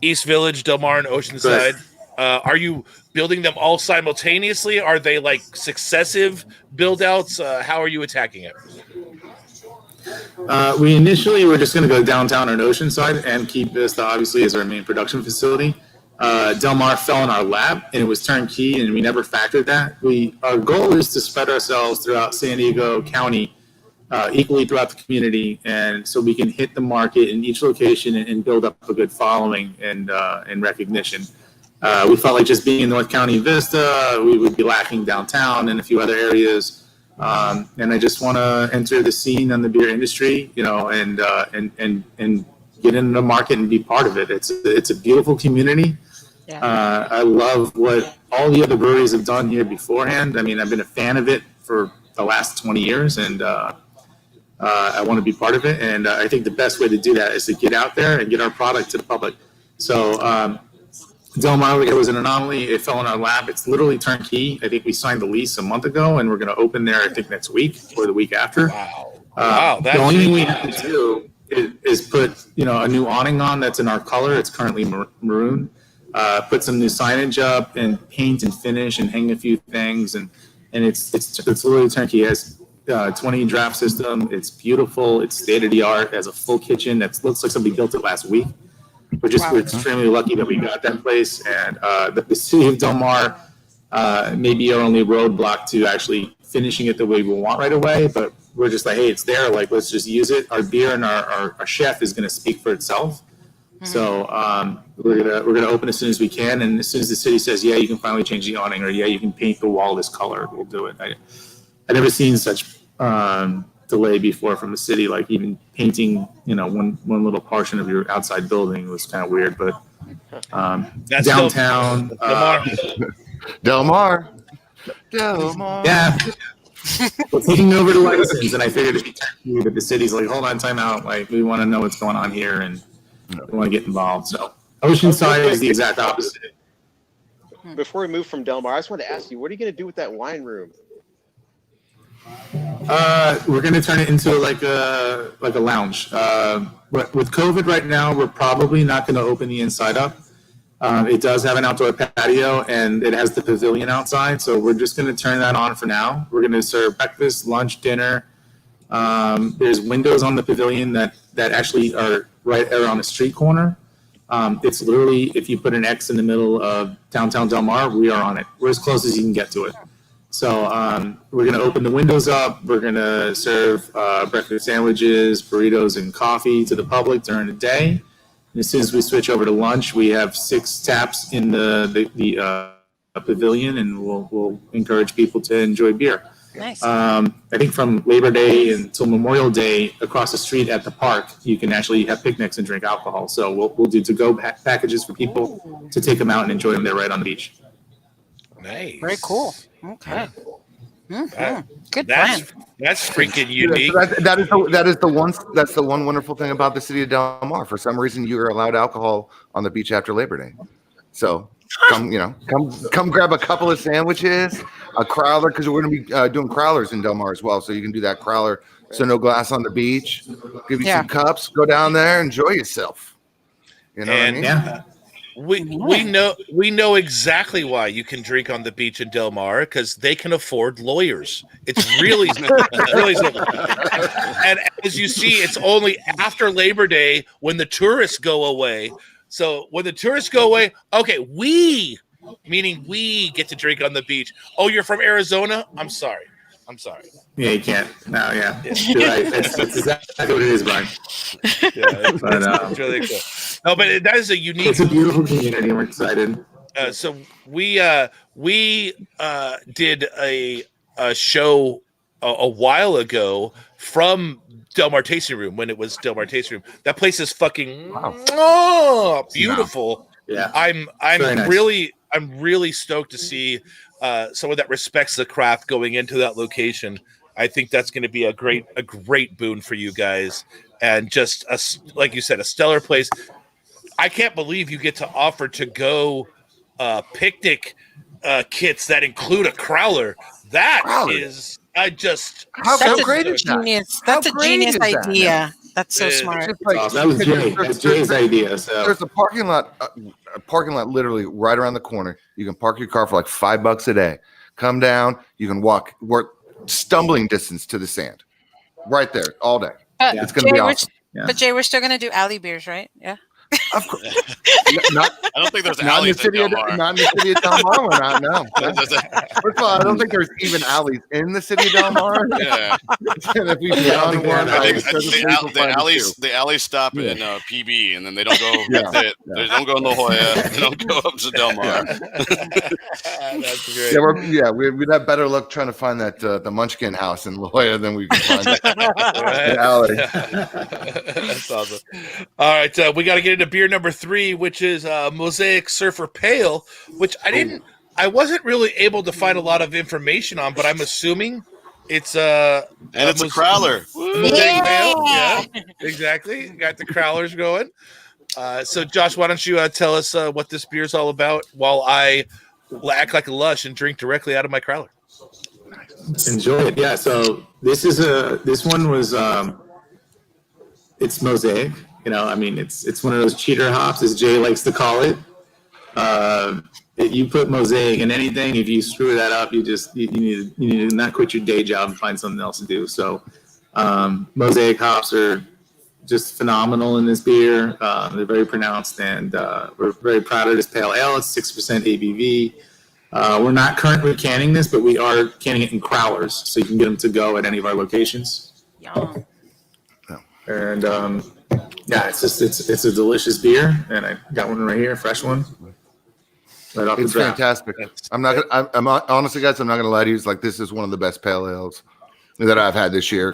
East Village, Del Mar, and Oceanside. Are you building them all simultaneously? Are they like successive build outs? How are you attacking it? We initially were just going to go downtown on Oceanside and keep Vista obviously as our main production facility. Del Mar fell in our lap, and it was turnkey, and we never factored that. Our goal is to spread ourselves throughout San Diego County, equally throughout the community, and so we can hit the market in each location and build up a good following and recognition. We felt like just being in North County Vista, we would be lacking downtown and a few other areas. And I just want to enter the scene on the beer industry, and get into the market and be part of it. It's a beautiful community. Yeah. I love what all the other breweries have done here beforehand. I mean, I've been a fan of it for the last 20 years, and I want to be part of it. And I think the best way to do that is to get out there and get our product to the public. So Del Mar, it was an anomaly. It fell in our lap. It's literally turnkey. I think we signed the lease a month ago, and we're going to open there, I think, next week or the week after. Wow. The only thing we have to do is put a new awning on that's in our color. It's currently maroon. Put some new signage up and paint and finish and hang a few things, and it's literally turnkey. It has 20 draft system. It's beautiful. It's state of the art. It has a full kitchen that looks like somebody built it last week. We're extremely lucky that we got that place, and the city of Del Mar may be our only roadblock to actually finishing it the way we want right away. But we're just like, hey, it's there. Like, let's just use it. Our beer and our chef is going to speak for itself. Mm-hmm. So we're gonna open as soon as we can, and as soon as the city says, yeah, you can finally change the awning, or yeah, you can paint the wall this color, we'll do it. I never seen such delay before from the city. Like even painting, one little portion of your outside building was kind of weird, but that's downtown. Del Mar. Yeah. Well, taking over the license, and I figured it'd be time but the city's like, hold on, time out. Like, we want to know what's going on here, and we want to get involved. So, Oceanside is the exact opposite. Before we move from Del Mar, I just wanted to ask you, what are you going to do with that wine room? We're going to turn it into like a lounge. With COVID right now, we're probably not going to open the inside up. It does have an outdoor patio, and it has the pavilion outside. So we're just going to turn that on for now. We're going to serve breakfast, lunch, dinner. There's windows on the pavilion that actually are right there on the street corner. It's literally, if you put an X in the middle of downtown Del Mar, we are on it. We're as close as you can get to it. So we're going to open the windows up. We're going to serve breakfast sandwiches, burritos, and coffee to the public during the day. And as soon as we switch over to lunch, we have 6 taps in the pavilion, and we'll encourage people to enjoy beer. Nice. I think from Labor Day until Memorial Day, across the street at the park, you can actually have picnics and drink alcohol. So we'll do to-go packages for people to take them out and enjoy them there right on the beach. Nice. Very cool. Okay. Mm-hmm. Good That's plan. that's freaking unique. That's the one wonderful thing about the city of Del Mar. For some reason, you are allowed alcohol on the beach after Labor Day. So come grab a couple of sandwiches, a crowler, because we're going to be doing crowlers in Del Mar as well. So you can do that crowler. So no glass on the beach. Give you some cups. Go down there, enjoy yourself. You know what I mean? Yeah. We know exactly why you can drink on the beach in Del Mar, because they can afford lawyers. It's really really simple. And as you see, it's only after Labor Day when the tourists go away. So when the tourists go away, okay, we get to drink on the beach. Oh, you're from Arizona? I'm sorry. Yeah, you can't. No, yeah. You're right. That's exactly what it is, Brian. Yeah, it's really cool. No, but that is a unique. It's a beautiful community. We're excited. So we did a show a while ago from Del Mar Tasting Room when it was Del Mar Tasting Room. That place is fucking beautiful. Yeah, I'm nice. really stoked to see someone that respects the craft going into that location. I think that's going to be a great boon for you guys, and just like you said, a stellar place. I can't believe you get to offer to go picnic kits that include a crowler. That is, how great is that? Genius. That's a genius idea. That's so smart. That was Jay. That's Jay's idea. So there's a parking lot literally right around the corner. You can park your car for like $5 a day. Come down. You can walk stumbling distance to the sand, right there all day. It's going to be awesome. But Jay, we're still going to do alley beers, right? Yeah. Of course. I don't think there's alleys in Del Mar. Not in the city of Del Mar. We're not. No. First of all, I don't think there's even alleys in the city of Del Mar. Yeah. If we found one, I think the alleys stop in PB, and then they don't go. They don't go in La Jolla. They don't go up to Del Mar. That's great. We'd have better luck trying to find that the Munchkin house in La Jolla than we can find the alley. That's awesome. All right, we got to get into beer number 3, which is Mosaic Surfer Pale, which I wasn't really able to find a lot of information on, but I'm assuming it's a crowler. Mosaic Pale. Yeah, exactly. Got the crowlers going. So Josh, why don't you tell us what this beer is all about while I act like a lush and drink directly out of my crowler. Enjoy it. Yeah. So this one was it's Mosaic. It's one of those cheater hops, as Jay likes to call it. You put Mosaic in anything. If you screw that up, you need to not quit your day job and find something else to do. So Mosaic hops are just phenomenal in this beer. They're very pronounced, and we're very proud of this pale ale. It's 6% ABV. We're not currently canning this, but we are canning it in crowlers, so you can get them to go at any of our locations. Yum. And yeah, it's a delicious beer, and I got one right here, a fresh one. Right off It's the draft. fantastic. I'm honestly, guys, I'm not gonna lie to you. It's like this is one of the best pale ales that I've had this year.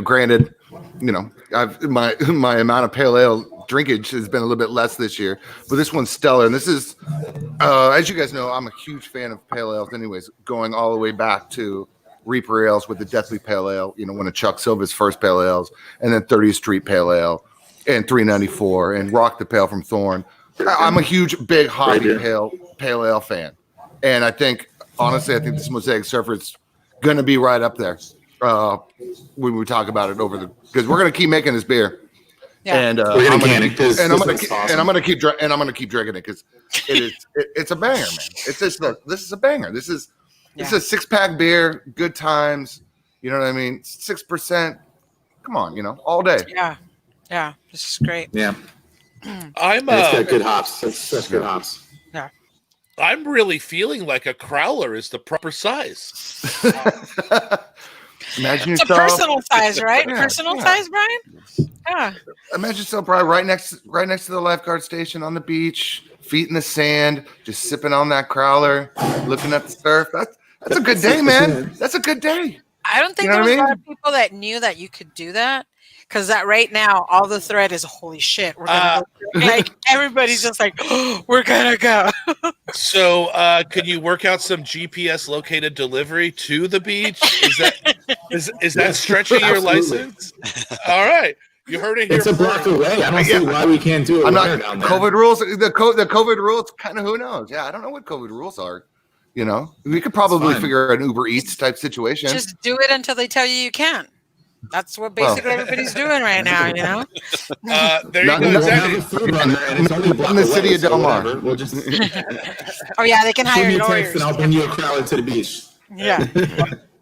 Granted, my amount of pale ale drinkage has been a little bit less this year, but this one's stellar. And this is, as you guys know, I'm a huge fan of pale ales. Anyways, going all the way back to Reaper ales with the Deathly Pale Ale. One of Chuck Silva's first pale ales, and then 30th Street Pale Ale, and 394, and Rock the Pale from Thorn. I'm a huge, big hoppy pale ale fan, and I think this Mosaic Surfer is going to be right up there when we talk about it because we're going to keep making this beer, and we're going to can it and I'm going to keep drinking it because it's a banger, man. This is a banger. This is a 6-pack beer, good times. You know what I mean? 6%. Come on, all day. Yeah, this is great. Yeah. It's got good hops. That's good hops. Yeah. I'm really feeling like a crowler is the proper size. Imagine it's yourself, a personal size, right? Personal size, Brian? Yeah. Imagine yourself, Brian, right next to the lifeguard station on the beach, feet in the sand, just sipping on that crowler, looking at the surf. That's a good day, man. That's a good day. I don't think there was a lot of people that knew that you could do that. Because that right now, all the thread is holy shit. We're gonna go. Like everybody's just like, oh, we're gonna go. So, could you work out some GPS located delivery to the beach? Is that stretching your license? All right, you heard it here. It's a block away. I don't see why we can't do it. I'm not down there. COVID rules. The COVID rules. Kind of who knows? Yeah, I don't know what COVID rules are. We could probably figure an Uber Eats type situation. Just do it until they tell you can't. That's what basically everybody's doing right now, There you go. Exactly. In the city of Del Mar. We'll just oh yeah, they can hire lawyers. And I'll bring you a crowd to the beach. Yeah.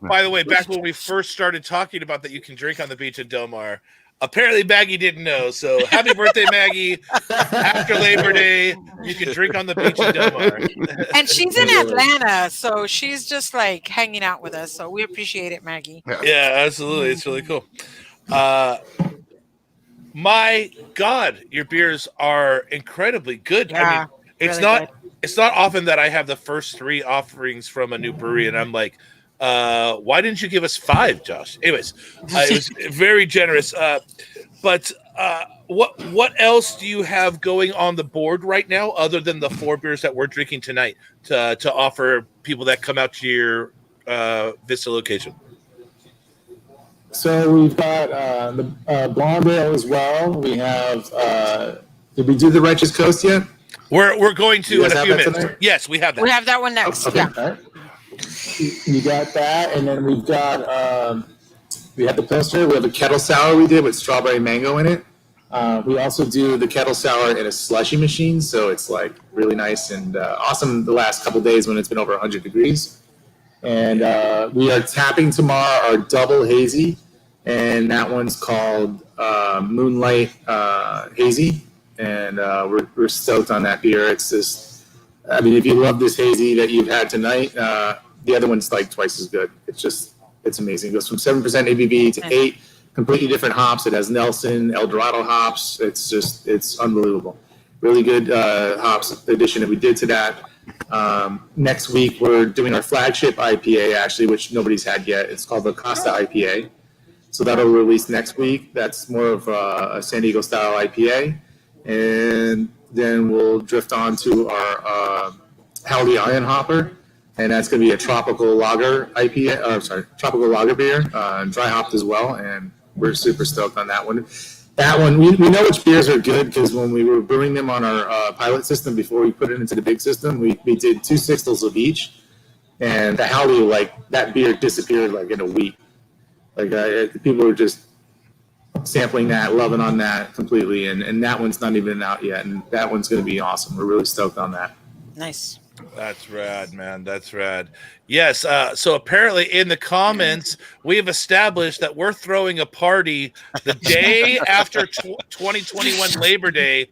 By the way, back when we first started talking about that you can drink on the beach in Del Mar, apparently Maggie didn't know. So happy birthday, Maggie. After Labor Day, you can drink on the beach in Del Mar. And she's in Atlanta, so she's just like hanging out with us. So we appreciate it, Maggie. Yeah, absolutely. It's really cool. My God, your beers are incredibly good. Yeah, I mean, it's really it's not often that I have the first 3 offerings from a new brewery, and I'm like, why didn't you give us 5, Josh? Anyways, it was very generous. But what else do you have going on the board right now, other than the 4 beers that we're drinking tonight, to offer people that come out to your Vista location? So we've got the Blanc ale as well. We have. Did we do the Righteous Coast yet? We're going to in a few minutes. Tonight? Yes, we have that. We have that one next. Okay. Yeah. All right. You got that, and then we've got we have the Pilsner. We have a kettle sour we did with strawberry mango in it. We also do the kettle sour in a slushy machine, so it's like really nice and awesome the last couple days when it's been over 100 degrees. And we are tapping tomorrow our double hazy, and that one's called Moonlight Hazy, and we're stoked on that beer. It's just, I mean, if you love this hazy that you've had tonight, the other one's like twice as good. It's amazing. It goes from 7% ABV to 8, completely different hops. It has Nelson, El Dorado hops. It's unbelievable. Really good hops addition that we did to that. Next week, we're doing our flagship IPA, actually, which nobody's had yet. It's called the Costa IPA. So that'll release next week. That's more of a San Diego style IPA. And then we'll drift on to our Haldy Iron Hopper. And that's going to be a tropical lager IPA, tropical lager beer, dry hopped as well. And we're super stoked on that one. That one, we know which beers are good because when we were brewing them on our pilot system before we put it into the big system, we did 2 sixtels of each. And the Haldy, like, that beer disappeared like in a week. Like, people were just sampling that, loving on that completely. And that one's not even out yet. And that one's going to be awesome. We're really stoked on that. Nice. That's rad, man. That's rad. Yes. So apparently in the comments, we have established that we're throwing a party the day after 2021 Labor Day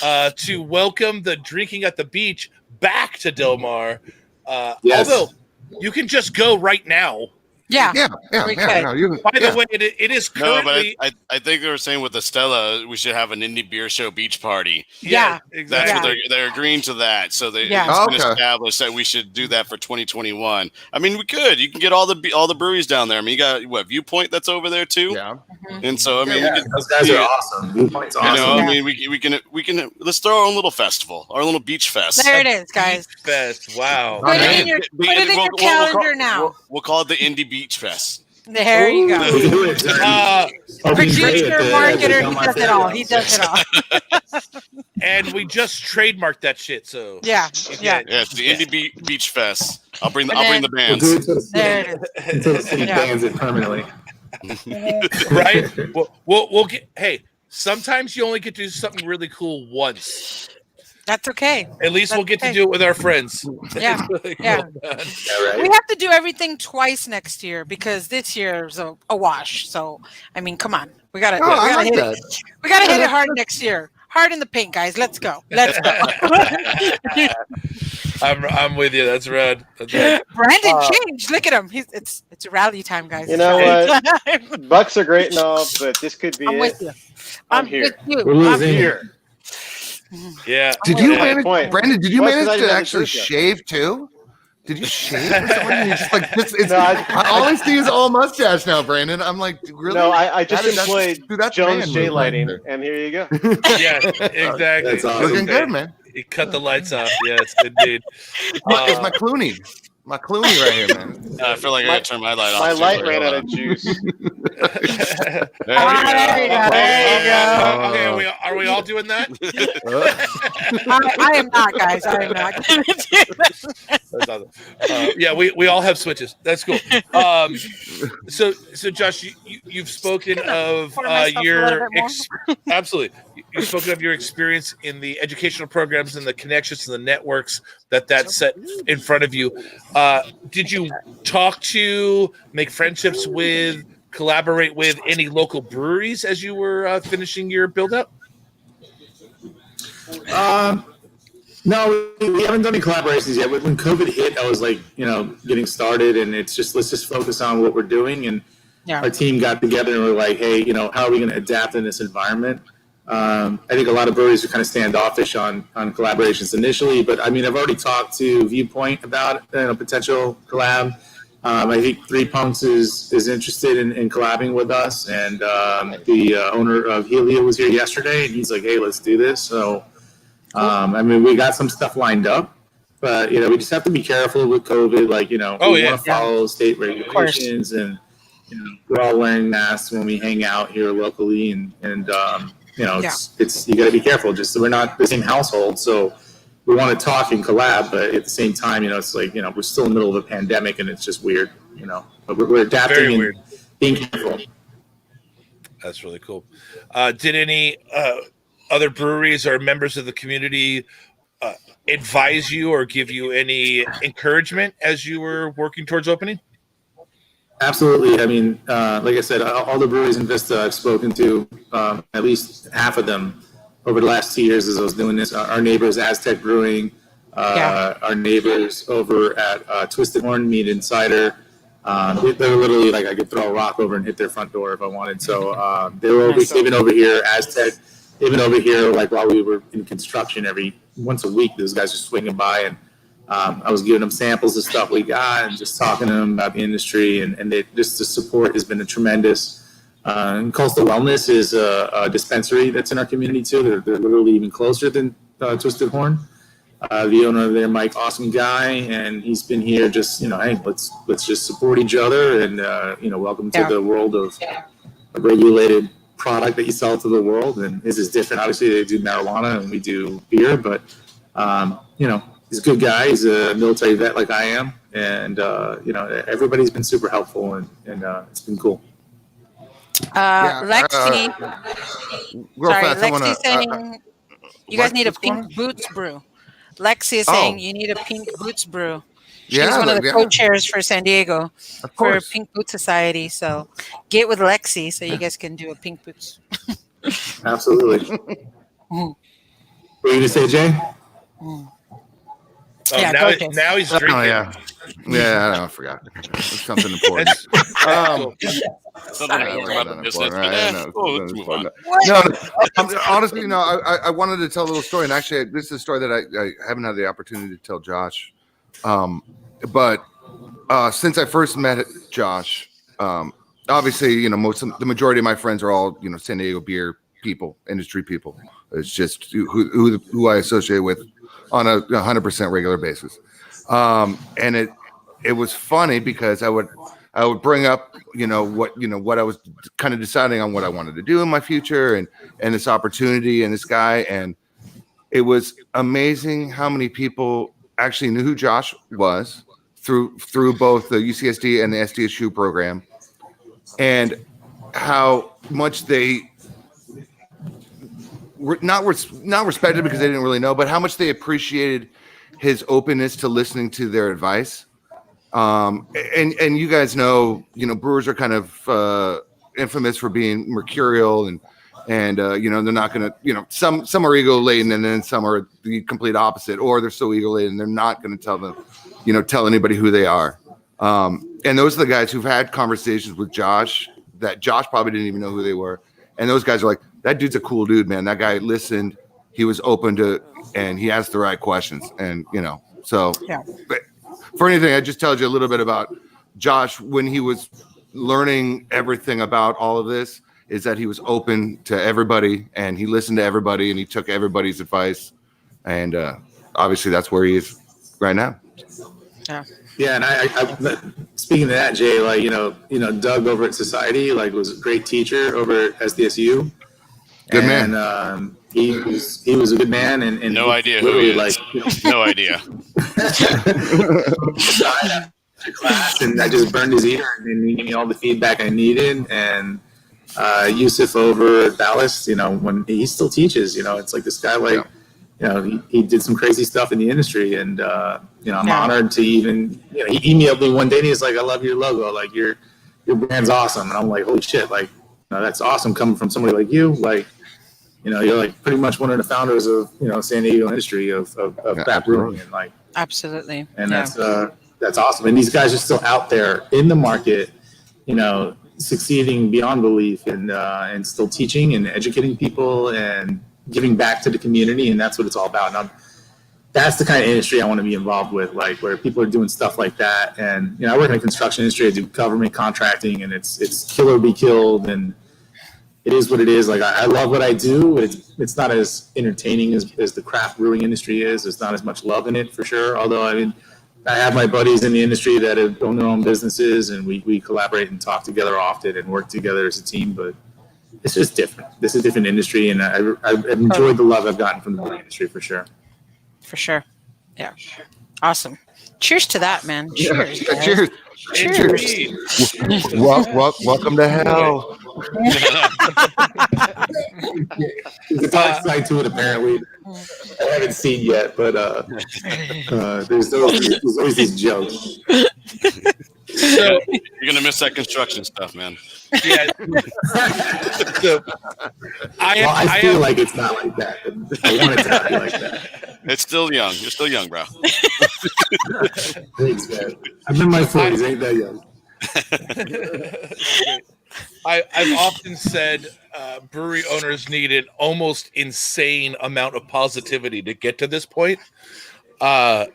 to welcome the drinking at the beach back to Del Mar. Yes. Although you can just go right now. Yeah. Yeah. We No, By the way, it is No, currently. but I think they were saying with Estella, we should have an indie beer show beach party. Yeah. Exactly. That's what they're agreeing to that. So it's been established that we should do that for 2021. I mean, we could. You can get all the breweries down there. I mean, you got Viewpoint that's over there too. Yeah. And so I mean, we can, those guys are awesome. Viewpoint's awesome. You know, I mean, we can let's throw our own little festival, our little beach fest. There it is, guys. Beach Fest. Wow. Put it in your calendar now. We'll call it the Indie Beach Fest. There you go. Producer, marketer, he does it all. He does it all. And we just trademarked that shit. So yeah. It's the Indie Beach Fest. I'll bring the bands. We'll do it until the city bans it permanently. Right? We'll get. Hey, sometimes you only get to do something really cool once. That's okay. At least we'll get to do it with our friends. Yeah. Really cool, Yeah. Right. We have to do everything twice next year because this year is a wash. So, I mean, come on. We gotta hit it. We gotta hit it hard next year. Hard in the paint, guys. Let's go. Let's go. I'm with you. That's rad. Brandon changed. Look at him. It's rally time, guys. You know what? Bucks are great and all, but this could be I'm with you. I'm here. With you. We're I'm losing. here. Yeah. Did you manage, Brandon? Did you Well, 'cause I manage didn't to have actually the suit shave too? Did you shave? Or something? You're just like this. It's, No, all I see is all mustache now, Brandon. I'm like, really? No, I just employed that's Jones man J move lighting, right and here you go. Yeah, exactly. That's awesome. Looking good, man. He cut the lights off. Yes, indeed. It's my Clooney. My Clooney right here, man. I feel like I gotta turn my light off. My too. light ran out of juice. There you go. Okay, are we all doing that? I am not, guys. I am not. That's awesome. Yeah, we all have switches. That's cool. So Josh, you've spoken of your absolutely. You've spoken of your experience in the educational programs and the connections and the networks that set in front of you. Did you talk to, make friendships with, collaborate with any local breweries as you were finishing your build up? No, we haven't done any collaborations yet. When COVID hit, I was like, getting started, and it's just let's just focus on what we're doing. And our team got together and we're like, hey, how are we going to adapt in this environment? I think a lot of breweries are kind of standoffish on collaborations initially, but I mean, I've already talked to Viewpoint about a potential collab. I think Three Punks is interested in collabing with us, and the owner of Helio was here yesterday, and he's like, "Hey, let's do this." So, I mean, we got some stuff lined up, but we just have to be careful with COVID. Like, we want to follow state regulations, and we're all wearing masks when we hang out here locally, and it's you got to be careful. Just so we're not the same household, so. We want to talk and collab, but at the same time, it's like, we're still in the middle of a pandemic and it's just weird, but we're adapting and being careful. That's really cool. Did any other breweries or members of the community advise you or give you any encouragement as you were working towards opening? Absolutely. I mean, like I said, all the breweries in Vista I've spoken to, at least half of them, over the last 2 years as I was doing this, our neighbors, Aztec Brewing, our neighbors over at Twisted Horn Meat and Cider, they're literally like I could throw a rock over and hit their front door if I wanted. So they were always even over here, Aztec, even over here, like while we were in construction, once a week, those guys are swinging by, and I was giving them samples of stuff we got and just talking to them about the industry, and just the support has been tremendous. And Coastal Wellness is a dispensary that's in our community too. They're literally even closer than Twisted Horn. The owner there, Mike, awesome guy, and he's been here just hey, let's just support each other, and welcome to the world of a regulated product that you sell to the world. And this is different. Obviously, they do marijuana and we do beer, but he's a good guy. He's a military vet like I am, and everybody's been super helpful, and it's been cool. Lexi, fast, Lexi saying you guys need a pink boots brew. Lexi is saying you need a pink boots brew. She's one of the co-chairs for San Diego for Pink Boot Society. So get with Lexi so you guys can do a pink boots. Absolutely. What are you gonna say, Jay? Oh, Yeah, now he's drinking. Oh, yeah. Yeah, I know, I forgot. It's something important. Something about the business. Let's move on. No, honestly, no. I wanted to tell a little story, and actually, this is a story that I haven't had the opportunity to tell Josh. But since I first met Josh, obviously, you know, the majority of my friends are all, you know, San Diego beer people, industry people. It's just who I associate with on a 100% regular basis. And it was funny because I would bring up, what I was kind of deciding on what I wanted to do in my future and this opportunity and this guy. And it was amazing how many people actually knew who Josh was through both the UCSD and the SDSU program, and how much they were not respected because they didn't really know, but how much they appreciated his openness to listening to their advice. And you guys know, brewers are kind of infamous for being mercurial and they're not going to, some are ego laden and then some are the complete opposite, or they're so ego laden they're not going to tell anybody who they are. And those are the guys who've had conversations with Josh that Josh probably didn't even know who they were. And those guys are like, that dude's a cool dude, man. That guy listened, he was open to, and he asked the right questions. And, so Yeah. But for anything, I just told you a little bit about Josh when he was learning everything about all of this, is that he was open to everybody and he listened to everybody and he took everybody's advice. And obviously that's where he is right now. Yeah. Yeah, and I speaking of that, Jay, Doug over at Society, was a great teacher over at SDSU. Good man. And he was a good man, and no idea who he is. No idea. Class, and I just burned his ear, and he gave me all the feedback I needed. And Yusuf over at Dallas, when he still teaches, it's like this guy, he did some crazy stuff in the industry, and I'm honored to even, he emailed me one day and he's like, I love your logo, like your brand's awesome. And I'm like, holy shit, that's awesome coming from somebody like you. You're like pretty much one of the founders of, San Diego industry of craft brewing, and Absolutely. And that's awesome. And these guys are still out there in the market, succeeding beyond belief, and still teaching and educating people and giving back to the community. And that's what it's all about. And that's the kind of industry I want to be involved with, where people are doing stuff like that. And, I work in the construction industry, I do government contracting, and it's kill or be killed. And it is what it is. I love what I do. It's not as entertaining as the craft brewing industry is. There's not as much love in it, for sure. Although, I have my buddies in the industry that have owned their own businesses, and we collaborate and talk together often and work together as a team. But it's just different. This is a different industry, and I've enjoyed the love I've gotten from the brewing industry, for sure. For sure. Yeah. Awesome. Cheers to that, man. Cheers. Yeah, cheers. Cheers. Welcome to hell. There's a dark side to it, apparently. I haven't seen yet, but there's always these jokes. So you're gonna miss that construction stuff, man. Yeah. So I feel like it's not like that. I want it to be like that. It's still young. You're still young, bro. Thanks, man. I'm in my 40s. Ain't that young. I've often said brewery owners need an almost insane amount of positivity to get to this point. Do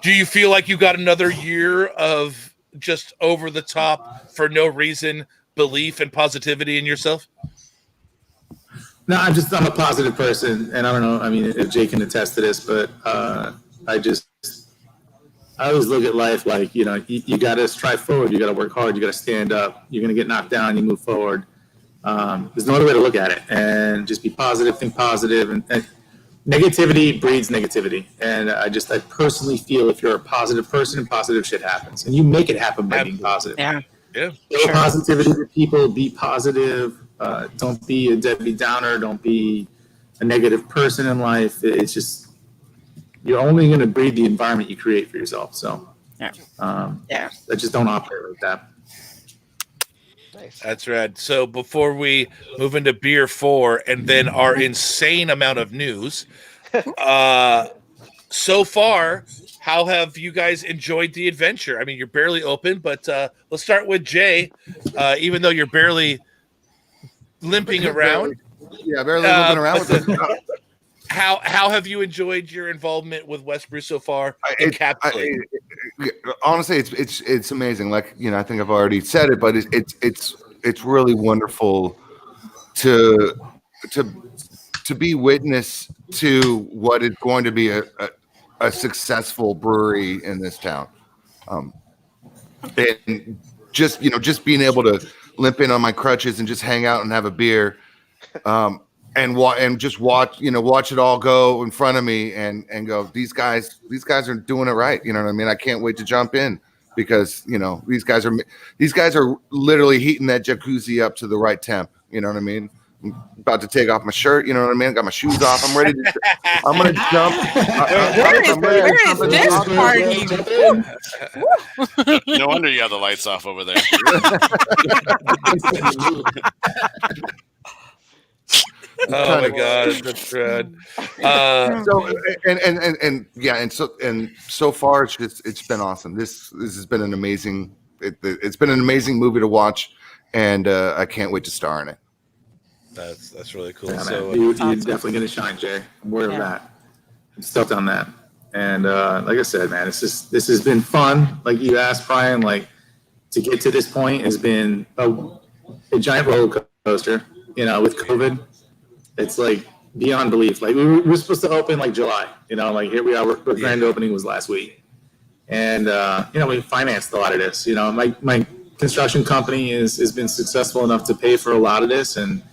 you feel like you got another year of just over the top, for no reason, belief and positivity in yourself? No, I'm a positive person, and I don't know. If Jay can attest to this, but I always look at life like, you got to strive forward. You got to work hard. You got to stand up. You're going to get knocked down. You move forward. There's no other way to look at it, and just be positive, think positive, and negativity breeds negativity. And I personally feel if you're a positive person, positive shit happens, and you make it happen by being positive. Yeah. Yeah. Show positivity to people. Be positive. Don't be a Debbie Downer. Don't be a negative person in life. It's just, you're only going to breed the environment you create for yourself. So, I just don't operate like that. That's right. So before we move into beer 4 and then our insane amount of news, so far, how have you guys enjoyed the adventure? I mean, you're barely open, but let's start with Jay. Even though you're barely limping around, barely limping around. How have you enjoyed your involvement with WestBrew so far? Honestly, it's amazing. Like, I think I've already said it, but it's really wonderful to be witness to what is going to be a successful brewery in this town. And just being able to limp in on my crutches and just hang out and have a beer, and just watch it all go in front of me and go, these guys are doing it right. You know what I mean? I can't wait to jump in because, these guys are literally heating that jacuzzi up to the right temp. You know what I mean? I'm about to take off my shirt. You know what I mean? I got my shoes off. I'm ready to. I'm gonna jump. Where is this party? No wonder you have the lights off over there. Oh my God, that's rad. So far it's been awesome. This has been an amazing. It's been an amazing movie to watch, and I can't wait to star in it. That's really cool. Yeah, So you're definitely going to shine, Jay. I'm aware of that. I'm stoked on that. And like I said, man, this has been fun. Like you asked, Brian, like to get to this point has been a giant roller coaster. With COVID, it's like beyond belief. Like we were supposed to open like July. Like here we are. Our grand opening was last week, and we financed a lot of this. My construction company has been successful enough to pay for a lot of this, and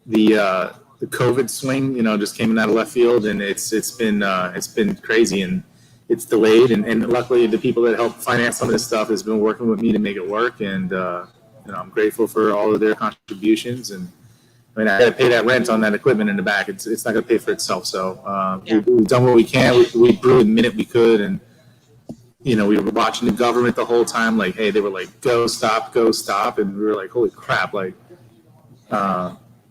the COVID swing, just came out of left field, and it's been crazy, and it's delayed, and luckily the people that helped finance some of this stuff has been working with me to make it work, and I'm grateful for all of their contributions, and I mean I had to pay that rent on that equipment in the back. It's not going to pay for itself, so we've done what we can. We brewed the minute we could, and we were watching the government the whole time, like, hey, they were like, go stop, and we were like, holy crap, like.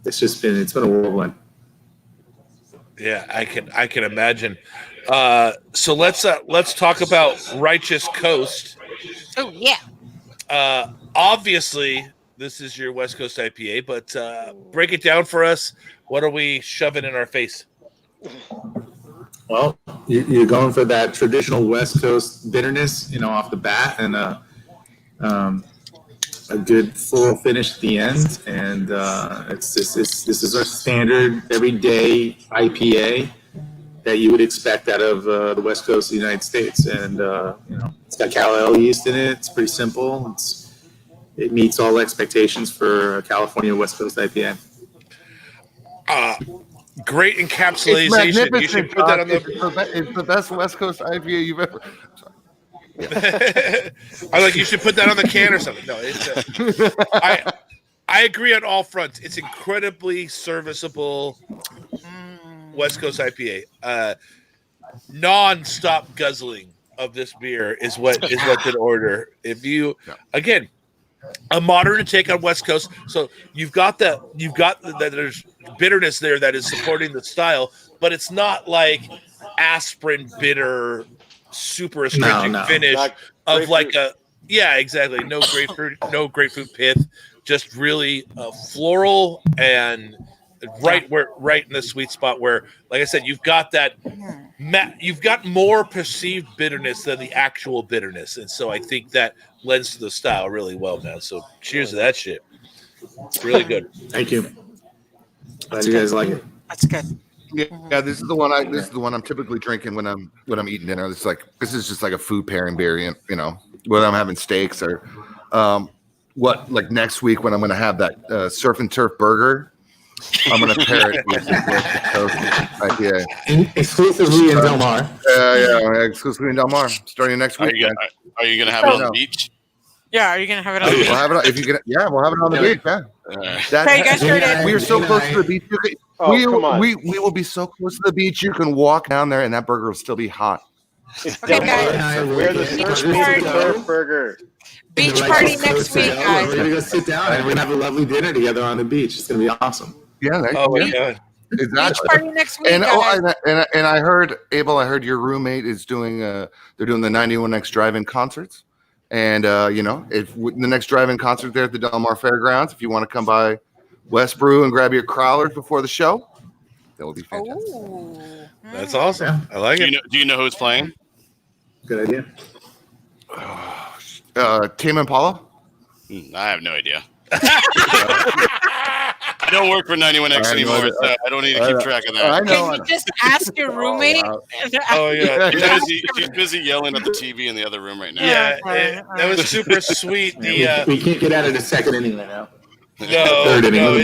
It's been a whirlwind. yeah, I can imagine. So let's talk about Righteous Coast. Oh yeah. Obviously, this is your West Coast IPA, but break it down for us. What are we shoving in our face? Well, you're going for that traditional West Coast bitterness, off the bat, and a good full finish at the end, and this is our standard everyday IPA that you would expect out of the West Coast of the United States, and it's got Cal yeast in it. It's pretty simple. It meets all expectations for a California West Coast IPA. Great encapsulation. You should put that on It's the best West Coast IPA you've ever. I'm like, you should put that on the can or something. No, I agree on all fronts. It's incredibly serviceable West Coast IPA. Non-stop guzzling of this beer is what's in order. If you again, a modern take on West Coast, so you've got that there's bitterness there that is supporting the style, but it's not like aspirin bitter. Super astringent finish of like exactly. No grapefruit pith, just really floral and right in the sweet spot where, like I said, you've got that. You've got more perceived bitterness than the actual bitterness, and so I think that lends to the style really well now. So cheers to that shit. It's really good. Thank you. Glad you guys like it. That's good. Yeah, this is the one I'm typically drinking when I'm eating dinner. This is just like a food pairing beer, whether I'm having steaks or like next week when I'm gonna have that surf and turf burger, I'm gonna pair it with toast IPA. Exclusively in Del Mar. Exclusively in Del Mar. Starting next week. Are you gonna have it on the beach? Yeah, are you gonna have it on the beach? We'll have it on the beach. Yeah. Okay, you guys heard it. We are so close to the beach. Come on. We will be so close to the beach. You can walk down there, and that burger will still be hot. Okay, guys. We're the surf burger. Beach party next week, guys. We're gonna go sit down and we're gonna have a lovely dinner together on the beach. It's gonna be awesome. Yeah. Oh my God. Beach party next week, And guys. and I heard, Abel, I heard your roommate is doing they're doing the 91X drive-in concerts, and if the next drive-in concert there at the Del Mar Fairgrounds, if you want to come by WestBrew and grab your crawlers before the show, that would be fantastic. Oh, That's awesome. I like it. Do you know who's playing? Good idea. Tame Impala. I have no idea. I don't work for 91X anymore, so I don't need to keep track of that. I know. can you just ask your roommate? Oh yeah. She's busy yelling at the TV in the other room right now. Yeah, that was super sweet. We can't get out of the second inning right now. No, Third inning.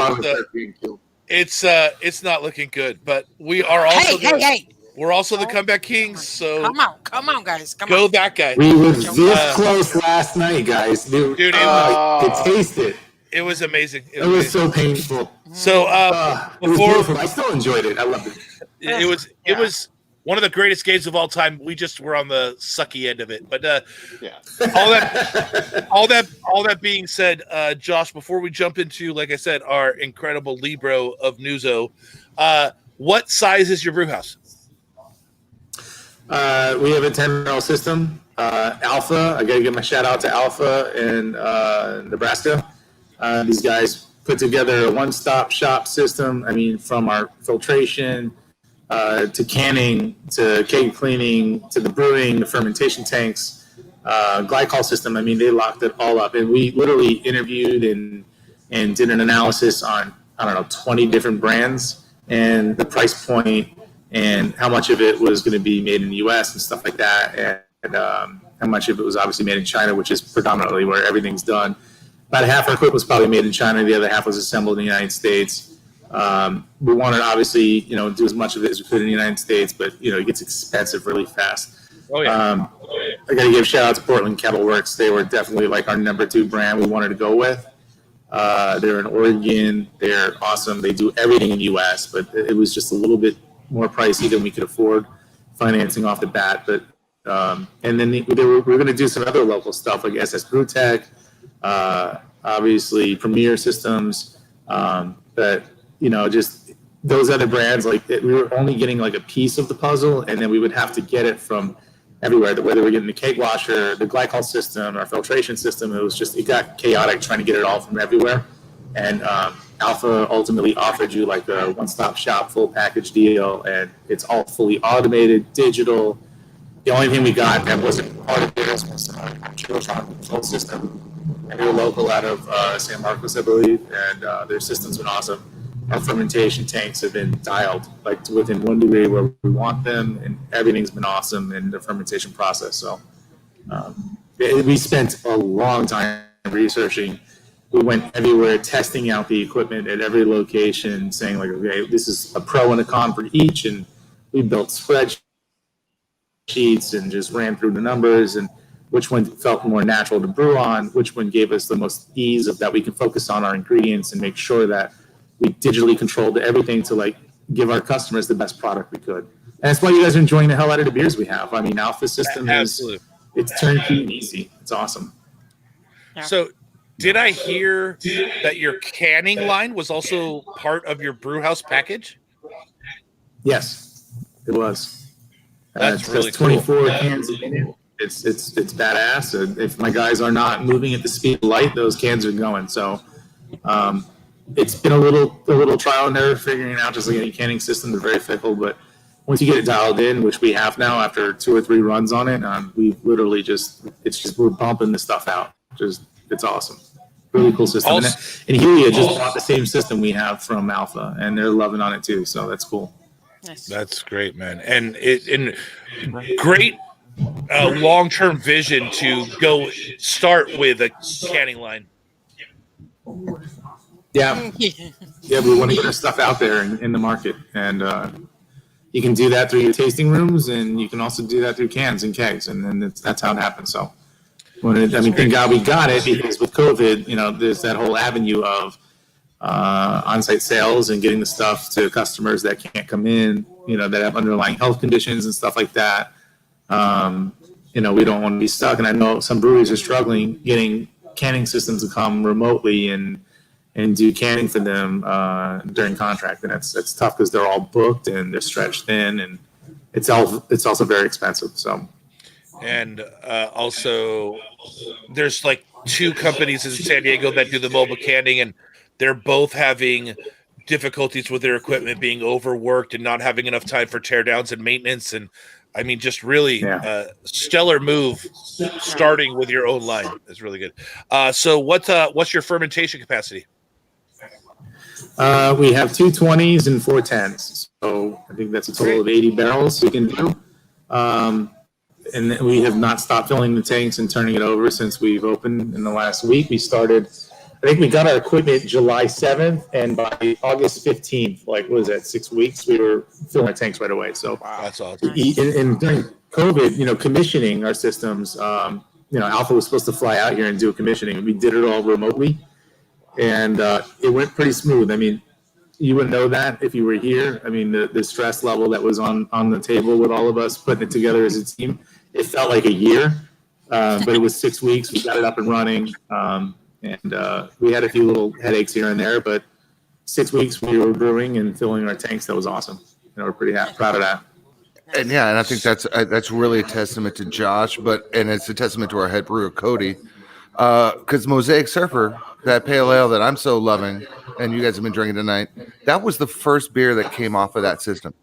it's not looking good. But we are also Hey! we're also the comeback kings. So Come on, guys, go on. that guy. We were this close last night, guys. Dude, Dude, could taste it. It was amazing. It was so painful. So it was beautiful. I still enjoyed it. I loved it. It was one of the greatest games of all time. We just were on the sucky end of it. But all that being said, Josh, before we jump into, like I said, our incredible Libro of Nuzo, what size is your brew house? We have a 10-barrel system. Alpha, I got to give my shout out to Alpha in Nebraska. These guys put together a one-stop shop system. I mean, from our filtration to canning to keg cleaning to the brewing, the fermentation tanks, glycol system. I mean, they locked it all up. And we literally interviewed and did an analysis on, 20 different brands and the price point and how much of it was going to be made in the U.S. and stuff like that. And how much of it was obviously made in China, which is predominantly where everything's done. About half our equipment was probably made in China. The other half was assembled in the United States. We wanted, obviously, do as much of it as we could in the United States, but, it gets expensive really fast. Oh, yeah. I got to give a shout out to Portland Kettle Works. They were definitely like our number 2 brand we wanted to go with. They're in Oregon. They're awesome. They do everything in the U.S., but it was just a little bit more pricey than we could afford financing off the bat. But and then we're going to do some other local stuff like SS Brewtech, obviously Premier Systems, but just those other brands, we were only getting like a piece of the puzzle, and then we would have to get it from everywhere, whether we're getting the keg washer, the glycol system, our filtration system. It got chaotic trying to get it all from everywhere. And Alpha ultimately offered you like a one-stop shop full package deal, and it's all fully automated, digital. The only thing we got that wasn't part of theirs was a control system. And they were local out of San Marcos, I believe, and their system's been awesome. Our fermentation tanks have been dialed like to within 1 degree where we want them, and everything's been awesome in the fermentation process. So we spent a long time researching. We went everywhere, testing out the equipment at every location, saying like, okay, this is a pro and a con for each, and we built spreadsheets and just ran through the numbers and which one felt more natural to brew on, which one gave us the most ease of that we can focus on our ingredients and make sure that we digitally controlled everything to like give our customers the best product we could. And that's why you guys are enjoying the hell out of the beers we have. I mean, Alpha system it's turnkey and easy. It's awesome. Yeah. So did I hear that your canning line was also part of your brew house package? Yes, it was. That's really 24 cool. cans a minute. It's badass. And if my guys are not moving at the speed of light, those cans are going. So it's been a little trial and error figuring out just like any canning system. They're very fickle, but once you get it dialed in, which we have now after 2 or 3 runs on it, we literally we're pumping the stuff out. It's awesome. Really cool system. And Helia just bought the same system we have from Alpha, and they're loving on it too. So that's cool. Nice. That's great, man. And great long-term vision to go start with a canning line. Yeah, we want to get our stuff out there in the market, and you can do that through your tasting rooms, and you can also do that through cans and kegs, and then that's how it happens. So, thank God we got it, because with COVID, there's that whole avenue of on-site sales and getting the stuff to customers that can't come in, that have underlying health conditions and stuff like that. We don't want to be stuck, and I know some breweries are struggling getting canning systems to come remotely, and and do canning for them during contract, and that's tough because they're all booked and they're stretched thin, and it's also very expensive. So, and also there's like 2 companies in San Diego that do the mobile canning, and they're both having difficulties with their equipment being overworked and not having enough time for teardowns and maintenance. And I mean, just really stellar move starting with your own line is really good. So what's your fermentation capacity? We have 2 20s and 4 10s. So I think that's a total of 80 barrels we can do. And we have not stopped filling the tanks and turning it over since we've opened in the last week. I think we got our equipment July 7th, and by August 15th, like, what is that, 6 weeks, we were filling our tanks right away. So that's awesome. And during COVID, commissioning our systems, Alpha was supposed to fly out here and do a commissioning. We did it all remotely, and it went pretty smooth. I mean, you would know that if you were here. I mean, the stress level that was on the table with all of us putting it together as a team, it felt like a year, but it was 6 weeks. We got it up and running, and we had a few little headaches here and there, but 6 weeks we were brewing and filling our tanks. That was awesome. We're pretty proud of that. And and I think that's really a testament to Josh, and it's a testament to our head brewer Cody, because Mosaic Surfer, that pale ale that I'm so loving, and you guys have been drinking tonight, that was the first beer that came off of that system.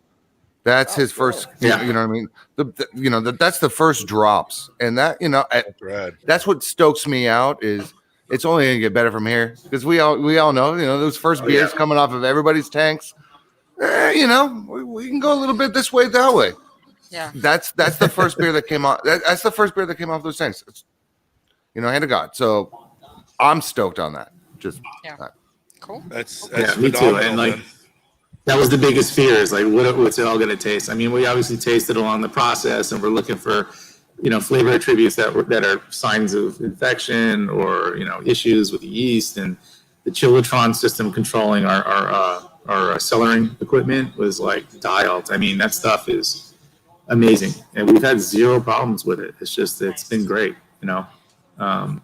That's his first, you know what I mean? That's the first drops, and that's what stokes me out. Is it's only gonna get better from here, because we all know, those first beers coming off of everybody's tanks. We can go a little bit this way, that way. Yeah, that's the first beer that came off. That's the first beer that came off those tanks. Hand of God. So I'm stoked on that. Cool. That's me too. And that was the biggest fear, is like, what's it all going to taste? I mean, we obviously tasted along the process, and we're looking for, flavor attributes that are signs of infection or, issues with the yeast. And the Chilotron system controlling our cellaring equipment was like dialed. I mean, that stuff is amazing, and we've had 0 problems with it. It's been great, awesome.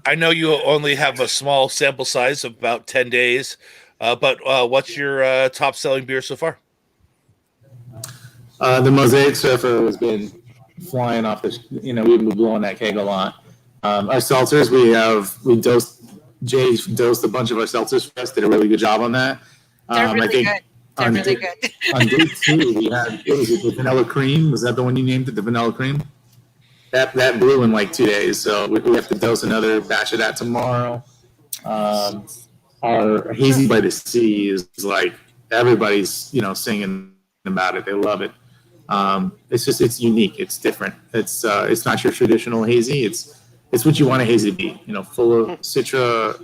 I know you only have a small sample size of about 10 days, but what's your top selling beer so far? The Mosaic Surfer has been flying off we've been blowing that keg a lot. Our seltzers, Jay dosed a bunch of our seltzers for us, did a really good job on that. They're really good. On day 2, we had, what was it, the vanilla cream? Was that the one you named it, the vanilla cream? That blew in like 2 days, so we have to dose another batch of that tomorrow. Our Hazy by the Sea is like, everybody's singing about it. They love it. It's unique. It's different. It's not your traditional hazy. It's what you want a hazy to be. Full of citra,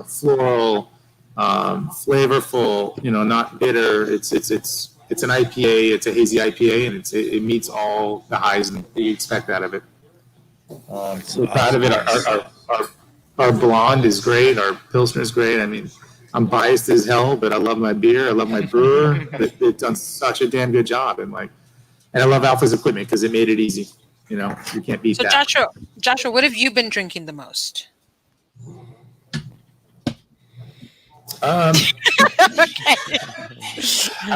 floral, flavorful. Not bitter. It's an IPA. It's a hazy IPA, and it meets all the highs that you expect out of it. So proud of it. Our blonde is great. Our pilsner is great. I mean, I'm biased as hell, but I love my beer. I love my brewer. They've done such a damn good job, and I love Alpha's equipment because it made it easy. You can't beat that. So Joshua, what have you been drinking the most? I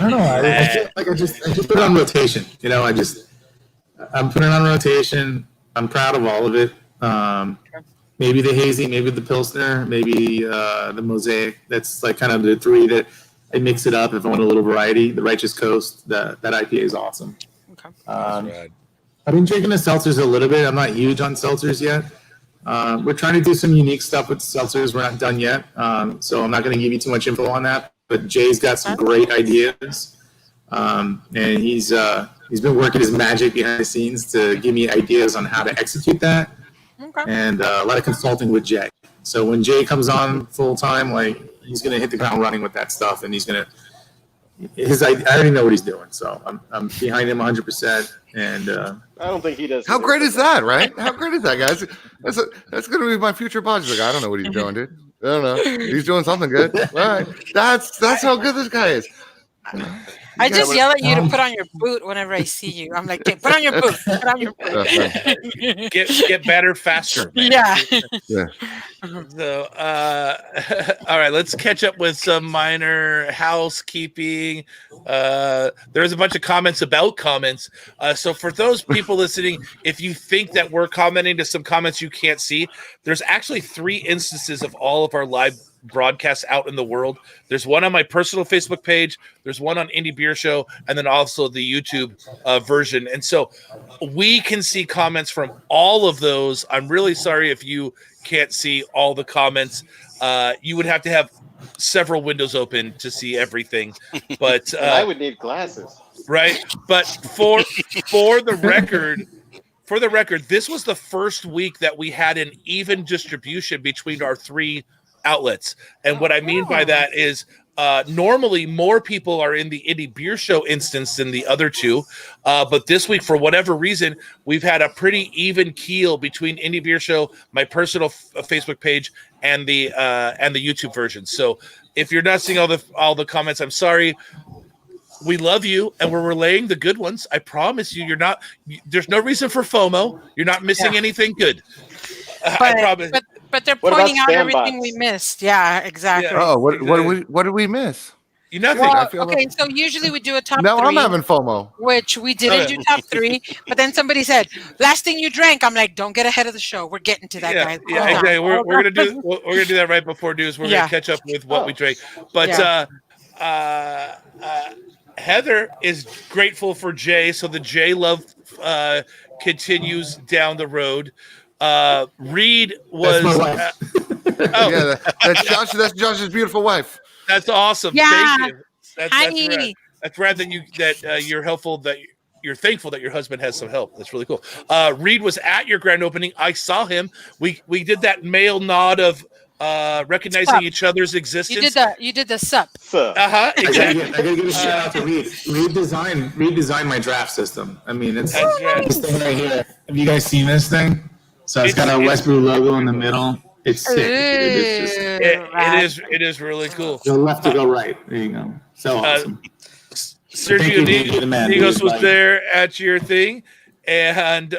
don't know. I feel like I just put it on rotation. I'm putting it on rotation. I'm proud of all of it. Maybe the hazy, maybe the pilsner, maybe the Mosaic. That's like kind of the 3 that I mix it up if I want a little variety. The Righteous Coast, that IPA is awesome. Okay. I've been drinking the seltzers a little bit. I'm not huge on seltzers yet. We're trying to do some unique stuff with seltzers. We're not done yet, so I'm not going to give you too much info on that. But Jay's got some great ideas, and he's been working his magic behind the scenes to give me ideas on how to execute that. Okay. And a lot of consulting with Jay. So when Jay comes on full time, he's going to hit the ground running with that stuff, and I already know what he's doing. So I'm behind him 100%. And I don't think he does. How great is that, right? How great is that, guys? That's going to be my future podcast. Like, I don't know what he's doing, dude. I don't know. He's doing something good. All right. That's how good this guy is. I just yell at you to put on your boot whenever I see you. I'm like, okay, put on your boot. Put on your boot. Get better faster. Man. Yeah. So, all right, let's catch up with some minor housekeeping. There's a bunch of comments about comments. So for those people listening, if you think that we're commenting to some comments you can't see, there's actually 3 instances of all of our live broadcasts out in the world. There's one on my personal Facebook page, there's one on Indie Beer Show, and then also the YouTube version. And so we can see comments from all of those. I'm really sorry if you can't see all the comments. You would have to have several windows open to see everything, but I would need glasses, right? But for the record, this was the first week that we had an even distribution between our 3 outlets. And what I mean by that is normally more people are in the Indie Beer Show instance than the other 2. But this week, for whatever reason, we've had a pretty even keel between Indie Beer Show, my personal Facebook page, and the YouTube version. So if you're not seeing all the comments, I'm sorry. We love you, and we're relaying the good ones. I promise you, there's no reason for FOMO. You're not missing anything good. I promise. But they're pointing out everything we missed. Yeah, exactly. Yeah. Oh, what did we miss? Nothing. Well, okay, so usually we do a top 3. Now I'm having FOMO. Which we didn't do top 3, but then somebody said, "Last thing you drank." I'm like, "Don't get ahead of the show. We're getting to that, guys." Yeah, exactly. We're gonna do that right before news. We're gonna catch up with what we drank. But Heather is grateful for Jay, so the Jay love continues down the road. Reed was that's Josh's beautiful wife. That's awesome. Yeah. Thank you. That's rad. That's rad that you're helpful, that you're thankful that your husband has some help. That's really cool. Reed was at your grand opening. I saw him. We did that male nod of recognizing each other's existence. You did the sup. Exactly. I gotta give a shout out to Reed. Reed designed my draft system. I mean, it's this thing right here. Have you guys seen this thing? So it's got a WestBrew logo in the middle. It's sick. It is really cool. Go left to go right. There you go. So awesome. Sergio Nigos was there at your thing, and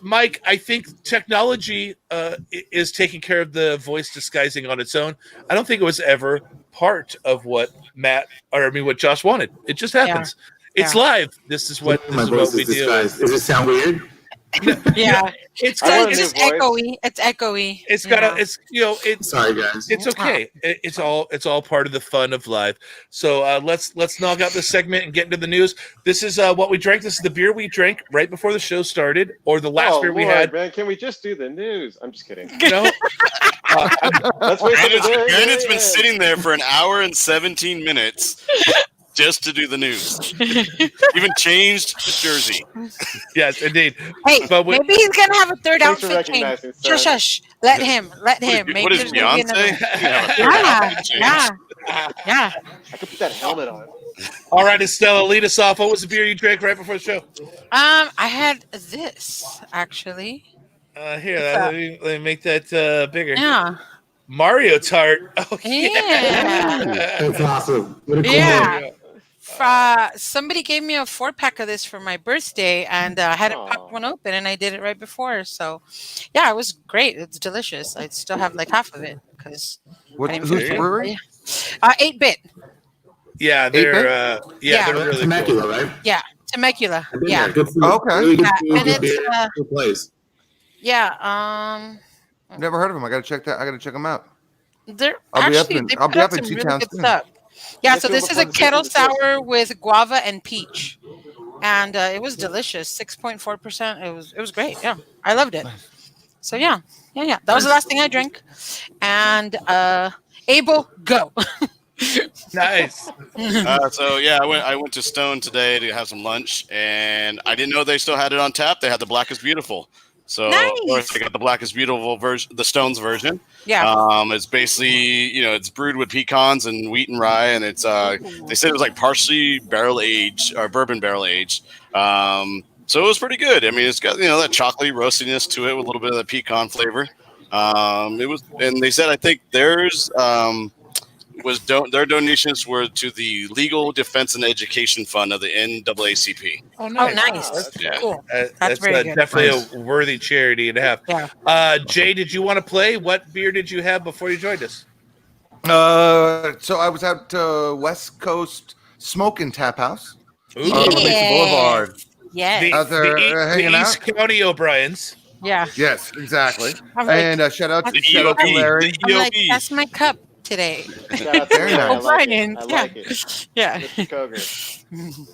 Mike, I think technology is taking care of the voice disguising on its own. I don't think it was ever part of what Josh wanted. It just happens. Yeah. It's live. This is what we do. Does it sound weird? Yeah, it's echoey. It's echoey. It's got Sorry, guys. It's okay. It's all part of the fun of live. So let's knock out this segment and get into the news. This is what we drank. This is the beer we drank right before the show started, or the last beer we had. Man, can we just do the news? I'm just kidding. No. Let's wait for the day. Brandon's been sitting there for an hour and 17 minutes. Just to do the news. Even changed the jersey. Yes, indeed. Hey, but maybe he's going to have a third outfit change. Shush. Let him. What is Beyonce? Yeah. I could put that helmet on. All right, Estella, lead us off. What was the beer you drank right before the show? I had this, actually. Here, let me make that bigger. Yeah. Mario Tart. Oh, yeah. That's awesome. What a cool name. Somebody gave me a 4-pack of this for my birthday, and I hadn't popped one open, and I did it right before. So, yeah, it was great. It's delicious. I still have like half of it because. Who's the brewery? 8-Bit. Yeah, they're they're really Temecula, cool. right? Yeah, Temecula. Yeah. Good food. Okay. Really good food, and it's good place. Yeah. Never heard of them. I gotta check them out. I'll be up in G-Town soon. Yeah, so this is a kettle sour with guava and peach, and it was delicious. 6.4%. It was great. Yeah, I loved it. So yeah. That was the last thing I drank. And Abel, go. Nice. I went to Stone today to have some lunch, and I didn't know they still had it on tap. They had the Black is Beautiful. So of course they got the Black is Beautiful version, the Stones version. Yeah. It's basically, it's brewed with pecans and wheat and rye, and it's they said it was like partially barrel aged or bourbon barrel aged. So it was pretty good. I mean, it's got that chocolatey roastiness to it with a little bit of the pecan flavor. And they said I think theirs their donations were to the Legal Defense and Education Fund of the NAACP. Oh, Oh, nice. nice. Yeah. Cool. That's very good. definitely Nice. a worthy charity to have. Yeah. Jay, did you want to play? What beer did you have before you joined us? So I was at West Coast Smoking Tap House on Mesa Boulevard. Yes. Out there, hanging the out? East County O'Briens. Yeah. Yes, exactly. I'm like, And shout out to that's Larry. I'm like, that's my cup today. Shout out to Very Larry. I nice. like it. O'Brien. I like it. Yeah. Mr. Koger.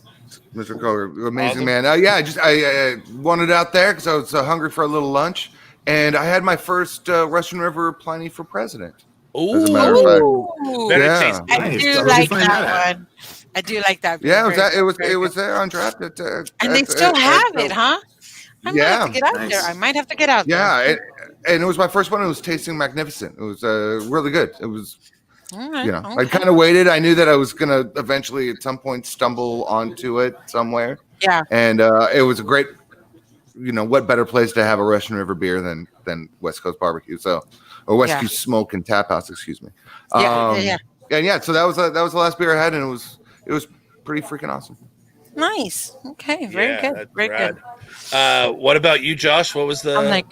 Mr. Koger, amazing Awesome. man. I wanted out there because I was hungry for a little lunch, and I had my first Russian River Pliny for President. Ooh, As a matter of fact. Ooh. better Yeah. taste. I Nice. do Where'd you like find that that at? one. I do like that. Yeah, Very it good. was there on draft. And they still have it, huh? I might have to get out Nice. there. I might have to get out there. Yeah, and it was my first one. It was tasting magnificent. It was really good. It was, All right, I okay. kind of waited. I knew that I was gonna eventually at some point stumble onto it somewhere. Yeah. And it was a great, what better place to have a Russian River beer than West Coast Barbecue? So, or West Yeah. Coast Smoke and Tap House, excuse me. Yeah. And yeah, so that was the last beer I had, and it was pretty freaking awesome. Nice. Okay. Very Yeah, good. that's Very rad. good. What about you, Josh? What was the? I'm like,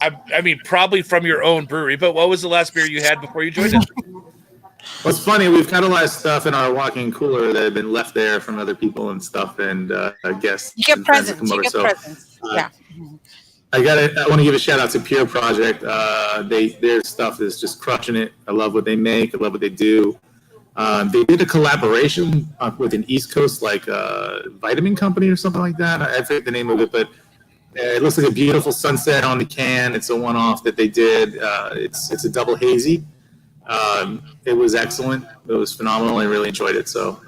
I mean, probably from your own brewery, but what was the last beer you had before you joined us? What's funny, we've got a lot of stuff in our walk-in cooler that have been left there from other people and stuff, and guests. you get and friends that presents. come You over. get So, presents. uh, Yeah. I want to give a shout out to Pure Project. Their stuff is just crushing it. I love what they make. I love what they do. They did a collaboration with an East Coast vitamin company or something like that. I forget the name of it, but it looks like a beautiful sunset on the can. It's a one-off that they did. It's a double hazy. It was excellent. It was phenomenal. I really enjoyed it. So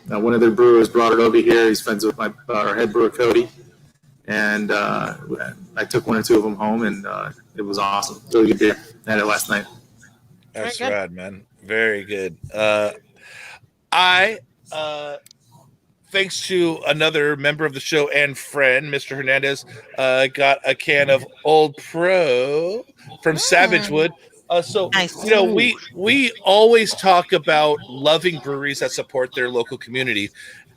one of their brewers brought it over here. He's friends with our head brewer Cody, and I took one or two of them home, and it was awesome. Really good beer. I had it last night. That's Very good. rad, man. Very good. Thanks to another member of the show and friend, Mr. Hernandez, got a can of Old Pro from Savage Wood. So Nice. we always talk about loving breweries that support their local community,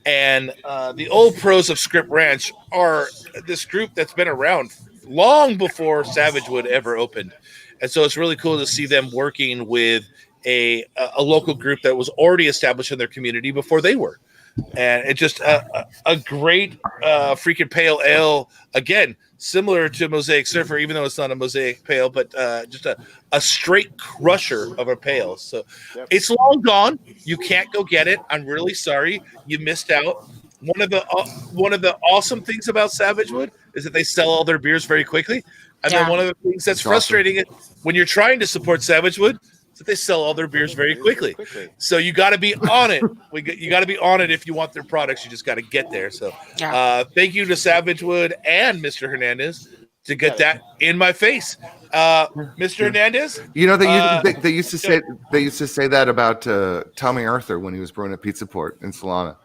and the Old Pros of Script Ranch are this group that's been around long before Savage Wood ever opened, and so it's really cool to see them working with a local group that was already established in their community before they were. And it's just a great freaking pale ale, again, similar to Mosaic Surfer, even though it's not a Mosaic pale, but just a straight crusher of a pale. So It's long gone. You can't go get it. I'm really sorry. You missed out. One of the awesome things about Savage Wood is that they sell all their beers very quickly. And then one of the things that's frustrating when you're trying to support Savage Wood that they sell all their beers very quickly. So you got to be on it. You got to be on it if you want their products. You just got to get there. So thank you to Savage Wood and Mr. Hernandez to get that in my face. Mr. Hernandez, They used to say that about Tommy Arthur when he was brewing at Pizza Port in Solana.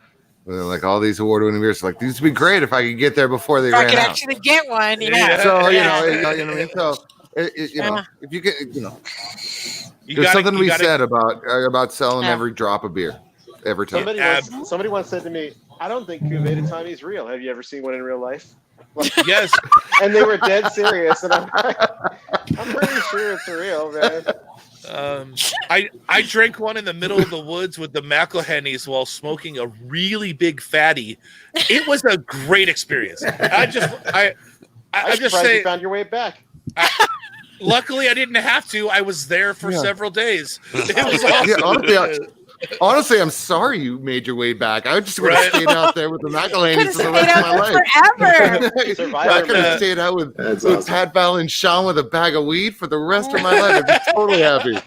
Like all these award-winning beers, like these would be great if I could get there before they ran out. I could actually get one. Yeah. So you know what I mean. So if you get there's something we said about selling every drop of beer every time. Somebody once said to me, "I don't think Cuvée de Tommy's real. Have you ever seen one in real life?" Yes. And they were dead serious, and I'm pretty sure it's real, man. I drank one in the middle of the woods with the McElhennys while smoking a really big fatty. It was a great experience. I'm just saying. You found your way back. Luckily, I didn't have to. I was there for several days. It was awesome. Yeah, honestly, I'm sorry you made your way back. I just would have stayed out there with the McElhennys for the rest of my life. Forever. I could have stayed out with Pat Val and Sean with a bag of weed for the rest of my life. I'd be totally happy.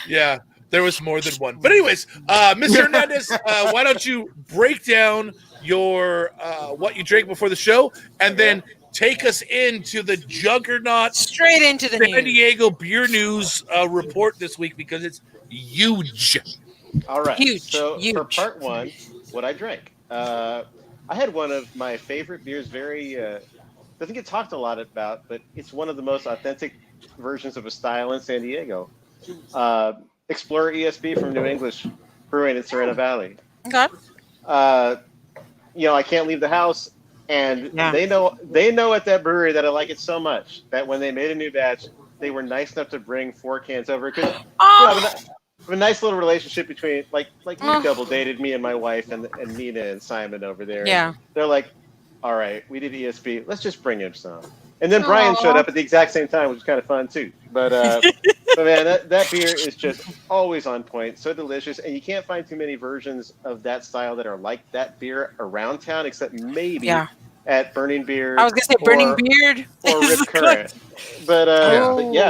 Yeah, there was more than one. But anyways, Mr. Hernandez, why don't you break down your what you drank before the show, and then take us into the juggernaut, straight into the San Diego beer news report this week, because it's huge. All right. Huge. For part one, what I drank. I had one of my favorite beers. Doesn't get talked a lot about, but it's one of the most authentic versions of a style in San Diego. Explorer ESB from New English Brewing in Serena Valley. Okay. I can't leave the house, and they know at that brewery that I like it so much that when they made a new batch, they were nice enough to bring 4 cans over because I have a nice little relationship between like you double dated me and my wife and Nina and Simon over there. Yeah. And they're like, all right, we did ESB. Let's just bring him some. And then Brian showed up at the exact same time, which was kind of fun too. But man, that beer is just always on point, so delicious, and you can't find too many versions of that style that are like that beer around town, except maybe at Burning Beard. I was gonna say Burning Beard or Rip Current. But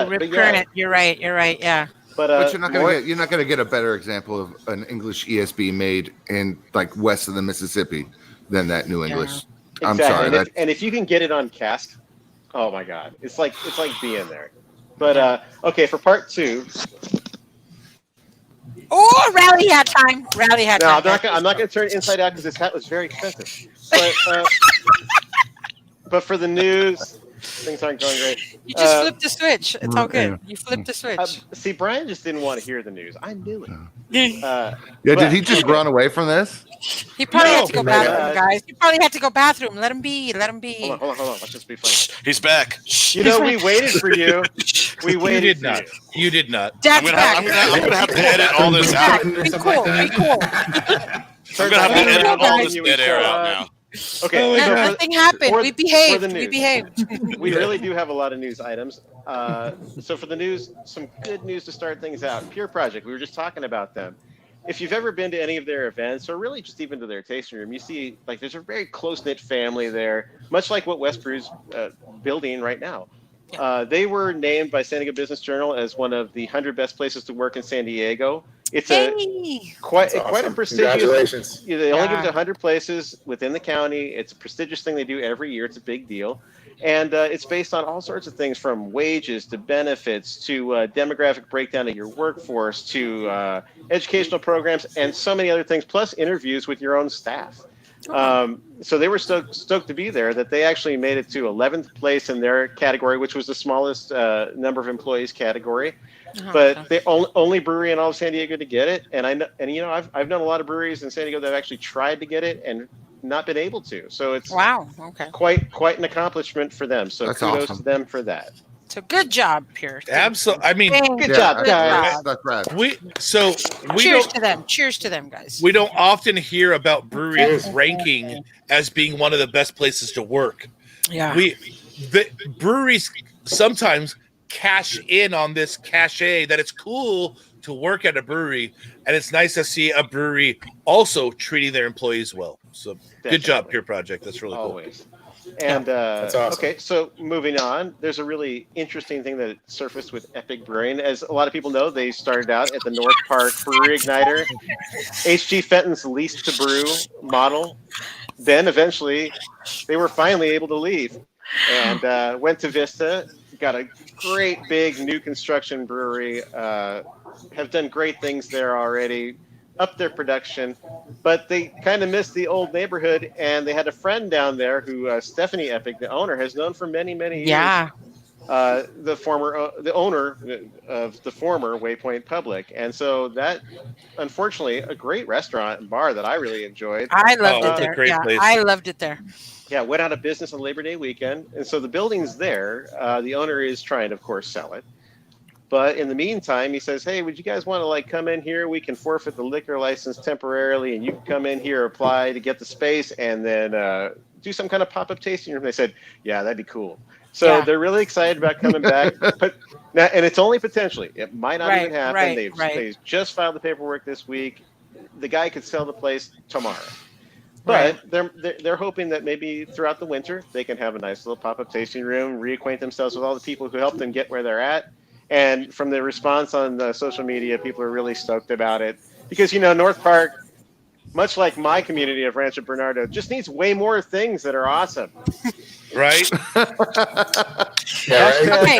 Rip Current. You're right. Yeah. But you're not gonna get a better example of an English ESB made in like west of the Mississippi than that New English. Yeah. I'm exactly. sorry. And if you can get it on cask, oh my God, it's like being there. But okay, for part 2. Oh, rally hat time! Rally hat time. No, I'm not gonna turn it inside out because this hat was very expensive. But for the news, things aren't going great. You just flipped the switch. It's all good. You flipped the switch. See, Brian just didn't want to hear the news. I knew it. Did he just run away from this? He probably had to go bathroom, guys. He probably had to go bathroom. Let him be. Hold on. Let's just be funny. He's back. We waited for you. We waited. You did not. Dad's back. I'm gonna have to edit all this out. Be cool. I'm gonna have to edit all this dead air out now. Okay, nothing happened. We behaved. We really do have a lot of news items. So for the news, some good news to start things out. Pure Project, we were just talking about them. If you've ever been to any of their events, or really just even to their tasting room, you see like there's a very close-knit family there, much like what WestBrew's building right now. They were named by San Diego Business Journal as one of the 100 best places to work in San Diego. It's quite a prestigious. Congratulations! They only give it to 100 places within the county. It's a prestigious thing they do every year. It's a big deal, and it's based on all sorts of things from wages to benefits to demographic breakdown of your workforce to educational programs and so many other things, plus interviews with your own staff. So they were stoked to be there. That they actually made it to 11th place in their category, which was the smallest number of employees category. But the only brewery in all of San Diego to get it, and I've done a lot of breweries in San Diego that have actually tried to get it and not been able to. So it's quite an accomplishment for them. So that's kudos awesome to them for that. So good job, Pure. Absolutely. I mean, good job, guys. That's right. Cheers to them, guys. We don't often hear about breweries ranking as being one of the best places to work. Yeah. The breweries sometimes cash in on this cachet that it's cool to work at a brewery, and it's nice to see a brewery also treating their employees well. So good job, Pure Project. That's really always cool. And that's awesome. Okay, so moving on, there's a really interesting thing that surfaced with Epic Brewing. As a lot of people know, they started out at the North Park Brewery Igniter, H.G. Fenton's leased to brew model. Then eventually, they were finally able to leave and went to Vista. Got a great big new construction brewery. Have done great things there already. Up their production, but they kind of missed the old neighborhood, and they had a friend down there who Stephanie Epic, the owner, has known for many years. Yeah. The owner of the former Waypoint Public, and so that, unfortunately, a great restaurant and bar that I really enjoyed. I loved it there. Great place. I loved it there. Yeah, went out of business on Labor Day weekend, and so the building's there. The owner is trying to, of course, sell it. But in the meantime, he says, hey, would you guys want to come in here? We can forfeit the liquor license temporarily, and you can come in here, apply to get the space, and then do some kind of pop-up tasting room. They said, yeah, that'd be cool. So they're really excited about coming back. But now, and it's only potentially. It might not even happen. They've just filed the paperwork this week. The guy could sell the place tomorrow. But they're hoping that maybe throughout the winter, they can have a nice little pop-up tasting room, reacquaint themselves with all the people who helped them get where they're at. And from the response on the social media, people are really stoked about it because, North Park, much like my community of Rancho Bernardo, just needs way more things that are awesome. Right? Okay.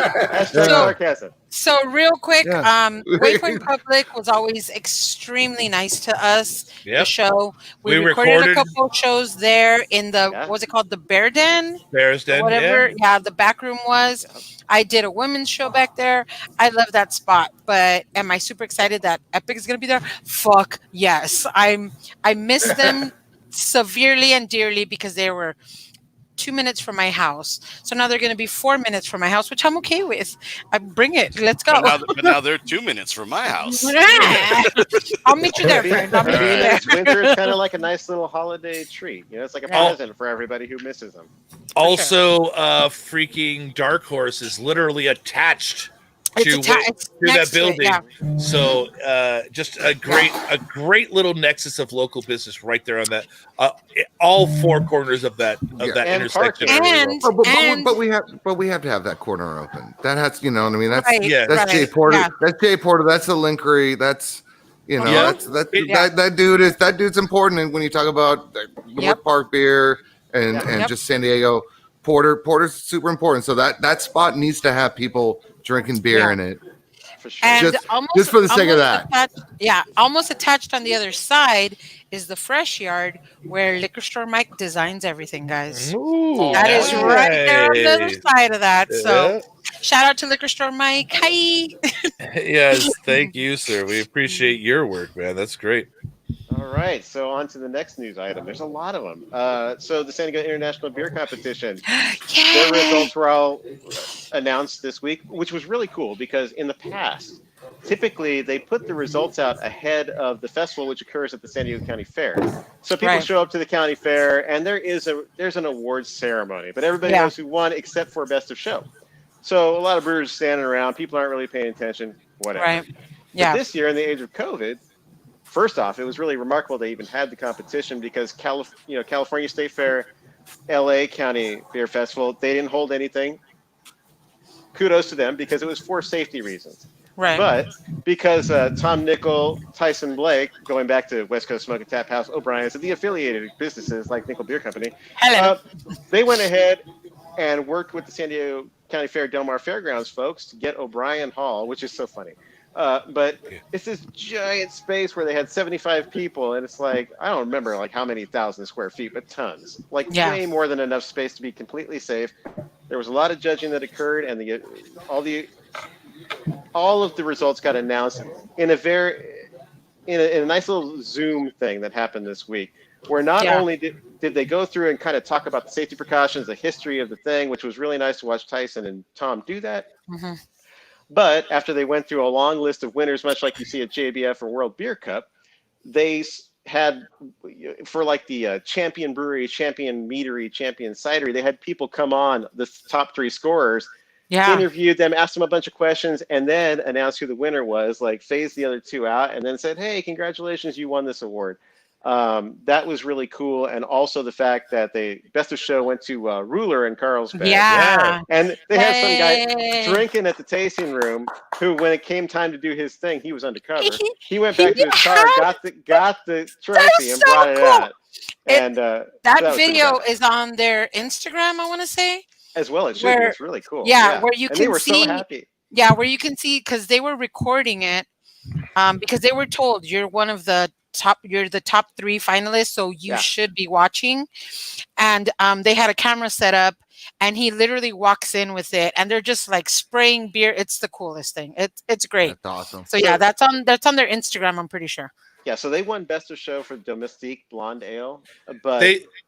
So real quick, Yeah. Waypoint Public was always extremely nice to us. The Yep. show we We recorded a recorded- couple of shows there in the Yeah. what was it called, the Bear Den, Bears or Den, whatever. Yeah, the back room was. Yeah. I did a women's show back there. I love that spot. But am I super excited that Epic is gonna be there? Fuck yes. I miss them severely and dearly because they were 2 minutes from my house. So now they're going to be 4 minutes from my house, which I'm okay with. I bring it. Let's go. But now they're 2 minutes from my house. I'll meet you there, friend. I'll meet you Being there. it's winter, it's kind of like a nice little holiday treat. You know, it's like a Yeah. present for everybody who misses them. Also, freaking Dark Horse is literally attached to It's that next to it, building. yeah. So just a great little nexus of local business right there on that. All four corners of that And intersection. parking. are really And- well. But we have to have that corner open. That has, you know what I mean? That's Right, yeah. that's right, Jay Porter. yeah. That's Jay Porter. That's the Linkery. That's, you know, Yeah. that dude's important. And when you talk about the North Park beer and Yep. just San Diego, Porter's super important. So that spot needs to have people drinking beer Yeah. in it. For sure. And Just for the sake of that. Almost attached on the other side is the Fresh Yard where Liquor Store Mike designs everything, guys. Ooh, That is right there on the other nice. side of that. So shout out to Liquor Store Mike. Hi. Yes, thank you, sir. We appreciate your work, man. That's great. All right, so on to the next news item. There's a lot of them. So the San Diego International Beer Competition, their results were all announced this week, which was really cool because in the past, typically they put the results out ahead of the festival, which occurs at the San Diego County Fair. So people Right. show up to the county fair, and there's an awards ceremony, but everybody knows who won except for best of show. So a lot of brewers standing around, people aren't really paying attention, whatever. Right. But Yeah. this year, in the age of COVID, first off, it was really remarkable they even had the competition because California State Fair, LA County Beer Festival, they didn't hold anything. Kudos to them because it was for safety reasons. Right. But because Tom Nickel, Tyson Blake, going back to West Coast Smoke and Tap House, O'Brien's, and the affiliated businesses like Nickel Beer Company, Hello. they went ahead and worked with the San Diego County Fair Del Mar Fairgrounds folks to get O'Brien Hall, which is so funny. But it's this giant space where they had 75 people, and it's like, I don't remember like how many thousand square feet, but tons, like way more than enough space to be completely safe. There was a lot of judging that occurred, and all of the results got announced in a nice little Zoom thing that happened this week, where not only did they go through and kind of talk about the safety precautions, the history of the thing, which was really nice to watch Tyson and Tom do that. Mm-hmm. But after they went through a long list of winners, much like you see at JBF or World Beer Cup, they had, for like the champion brewery, champion meadery, champion cidery, they had people come on, the top three scorers, interviewed them, asked them a bunch of questions, and then announced who the winner was, like phased the other two out, and then said, hey, congratulations, you won this award. That was really cool. And also the fact that Best of Show went to Ruler in Carlsbad. Yeah. And they had some guy drinking at the tasting room who, when it came time to do his thing, he was undercover. He went back to his car, got the trophy and brought it out. And that video is on their Instagram, I want to say. As well, it should be. It's really cool. Yeah, where you and can they were see. So happy. Yeah, where you can see, because they were recording it, because they were told you're the top 3 finalists, so you should be watching. And they had a camera set up, and he literally walks in with it, and they're just like spraying beer. It's the coolest thing. It's great. That's awesome. So yeah, that's on their Instagram, I'm pretty sure. Yeah, so they won Best of Show for Domestique Blonde Ale, but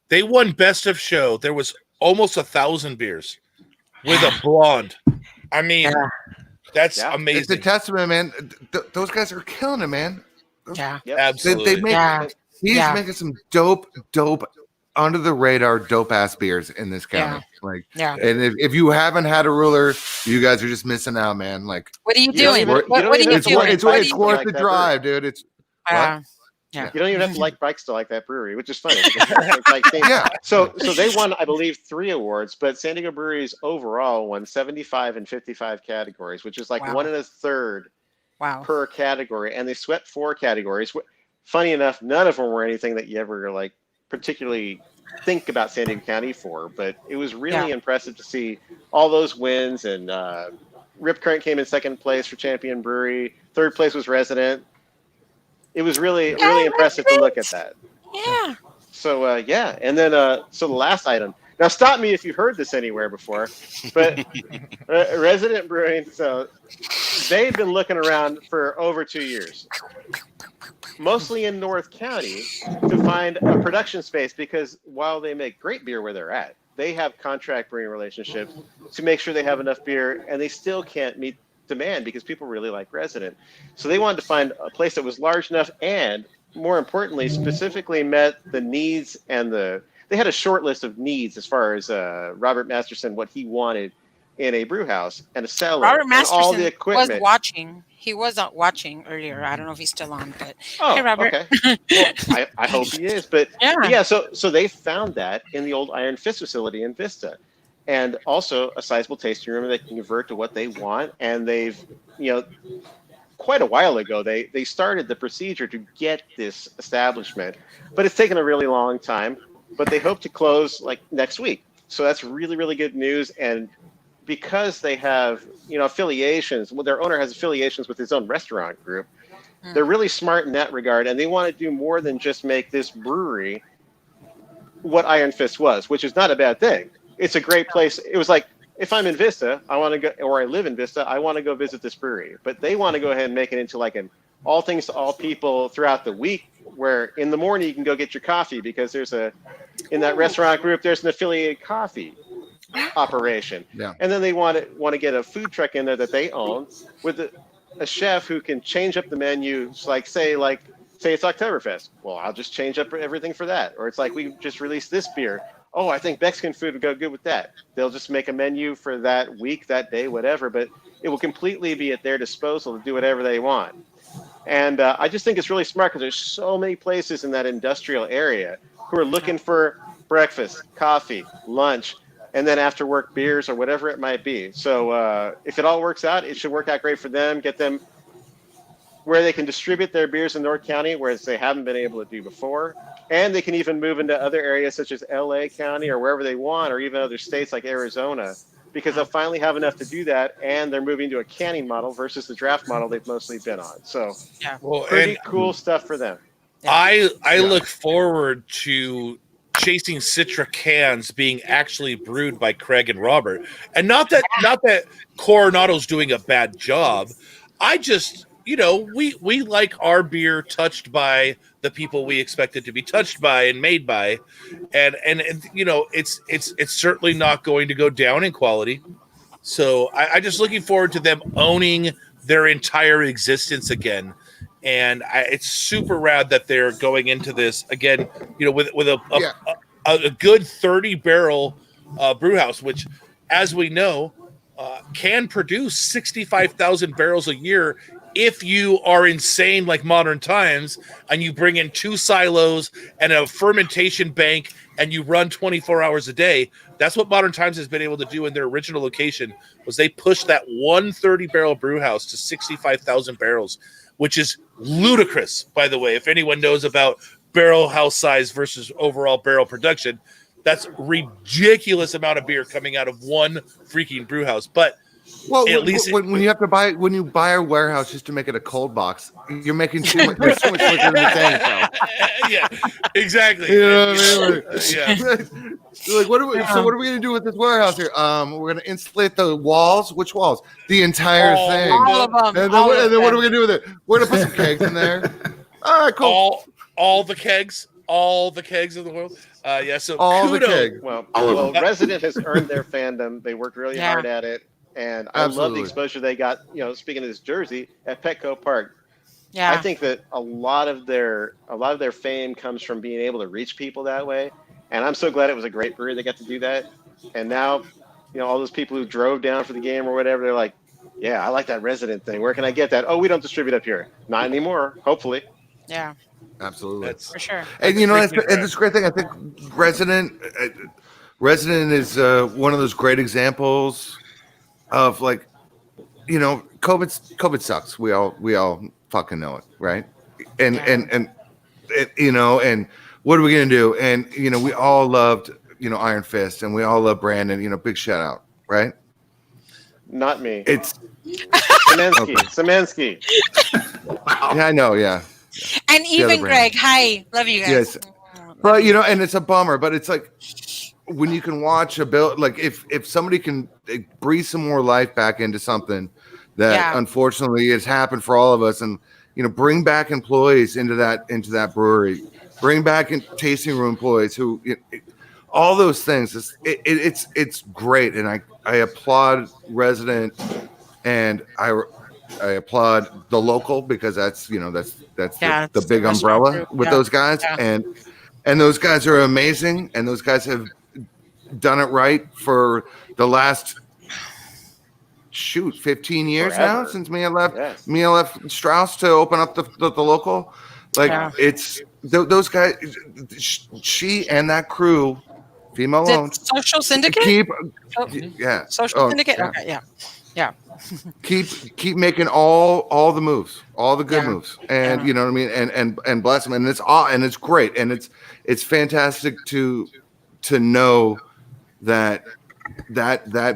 they won Best of Show. There was almost 1,000 beers with a blonde. I mean, that's amazing. It's a testament, man. Those guys are killing it, man. Absolutely. He's making some dope, under the radar, dope ass beers in this county. And if you haven't had a Ruler, you guys are just missing out, man. Like, what are you doing? What are you doing? It's worth the drive, dude. It's you don't even have to like bikes to like that brewery, which is funny. It's like so they won, I believe, 3 awards, but San Diego Breweries overall won 75 and 55 categories, which is like 1 1/3 per category, and they swept 4 categories. Funny enough, none of them were anything that you ever like particularly think about San Diego County for, but it was really impressive to see all those wins and Rip Current came in second place for Champion Brewery. Third place was Resident. It was really impressive to look at that. Yeah. So and then so the last item. Now stop me if you've heard this anywhere before, but Resident Brewing. So they've been looking around for over 2 years, mostly in North County, to find a production space because while they make great beer where they're at, they have contract brewing relationships to make sure they have enough beer, and they still can't meet demand because people really like Resident. So they wanted to find a place that was large enough and, more importantly, specifically met the needs and they had a short list of needs as far as Robert Masterson, what he wanted in a brew house and a cellar Robert and all the Masterson equipment. was watching. He was watching earlier. I don't know if he's still on, but hey, Robert. Okay. Well, I hope he is. But yeah, so they found that in the old Iron Fist facility in Vista, and also a sizable tasting room they can convert to what they want. And they've, quite a while ago, they started the procedure to get this establishment, but it's taken a really long time. But they hope to close like next week. So that's really, really good news. And because they have, affiliations, well, their owner has affiliations with his own restaurant group. They're really smart in that regard. And they want to do more than just make this brewery what Iron Fist was, which is not a bad thing. It's a great place. It was like, if I'm in Vista, I want to go, or I live in Vista, I want to go visit this brewery. But they want to go ahead and make it into like an all things to all people throughout the week, where in the morning you can go get your coffee because in that restaurant group, there's an affiliated coffee operation. Yeah. And then they want to get a food truck in there that they own with a chef who can change up the menu. Like say it's Oktoberfest. Well, I'll just change up everything for that. Or it's like, we just released this beer. Oh, I think Mexican food would go good with that. They'll just make a menu for that week, that day, whatever, but it will completely be at their disposal to do whatever they want. And I just think it's really smart because there's so many places in that industrial area who are looking for breakfast, coffee, lunch, and then after work beers or whatever it might be. So if it all works out, it should work out great for them, get them where they can distribute their beers in North County, whereas they haven't been able to do before. And they can even move into other areas such as LA County or wherever they want, or even other states like Arizona, because they'll finally have enough to do that. And they're moving to a canning model versus the draft model they've mostly been on. So pretty cool stuff for them. I look forward to chasing Citra cans being actually brewed by Craig and Robert. And not that Coronado's doing a bad job. I just, we like our beer touched by the people we expect it to be touched by and made by, and it's certainly not going to go down in quality. So I just looking forward to them owning their entire existence again, and it's super rad that they're going into this again. With a good 30 barrel brew house, which, as we know, can produce 65,000 barrels a year. If you are insane like Modern Times and you bring in 2 silos and a fermentation bank and you run 24 hours a day, that's what Modern Times has been able to do in their original location. Was they pushed that 130 barrel brew house to 65,000 barrels, which is ludicrous, by the way. If anyone knows about barrel house size versus overall barrel production, that's ridiculous amount of beer coming out of one freaking brew house. But at least when you buy a warehouse just to make it a cold box, you're making too much. There's so much liquor in the tank. Yeah, exactly. You know what I mean? Like, what are we going to do with this warehouse here? We're going to insulate the walls. Which walls? The entire thing. All of them. And then what are we going to do with it? We're going to put some kegs in there. All right, cool. All the kegs in the world. So all the kegs. Well, Resident has earned their fandom. They worked really hard at it. And I love the exposure they got, speaking of this jersey, at Petco Park. Yeah. I think that a lot of their fame comes from being able to reach people that way. And I'm so glad it was a great brewery that got to do that. And now, all those people who drove down for the game or whatever, they're like, yeah, I like that Resident thing. Where can I get that? Oh, we don't distribute up here. Not anymore, hopefully. Yeah. Absolutely. For sure. And it's a great thing. I think Resident is one of those great examples of, like, COVID sucks. We all fucking know it, right? And what are we gonna do? And we all loved Iron Fist, and we all love Brandon. Big shout out, right? Not me. It's Semensky. Semensky. yeah, I know, yeah. And even brand. Greg, hi, love you guys. Yes. But and it's a bummer, but it's like when you can watch a build, like if somebody can breathe some more life back into something that unfortunately has happened for all of us, and bring back employees into that brewery, bring back tasting room employees who all those things. It's great, and I applaud resident, and I applaud the local, because that's the big umbrella with those guys, and those guys are amazing, and those guys have done it right for the last 15 years Forever. now, since Mia left Strauss to open up the local. It's those guys, she and that crew, female owned, Social Syndicate. Social Syndicate. Yeah. Okay, yeah. Keep making all the moves, all the good moves, and you know what I mean, and bless them, and it's great, and it's fantastic to know that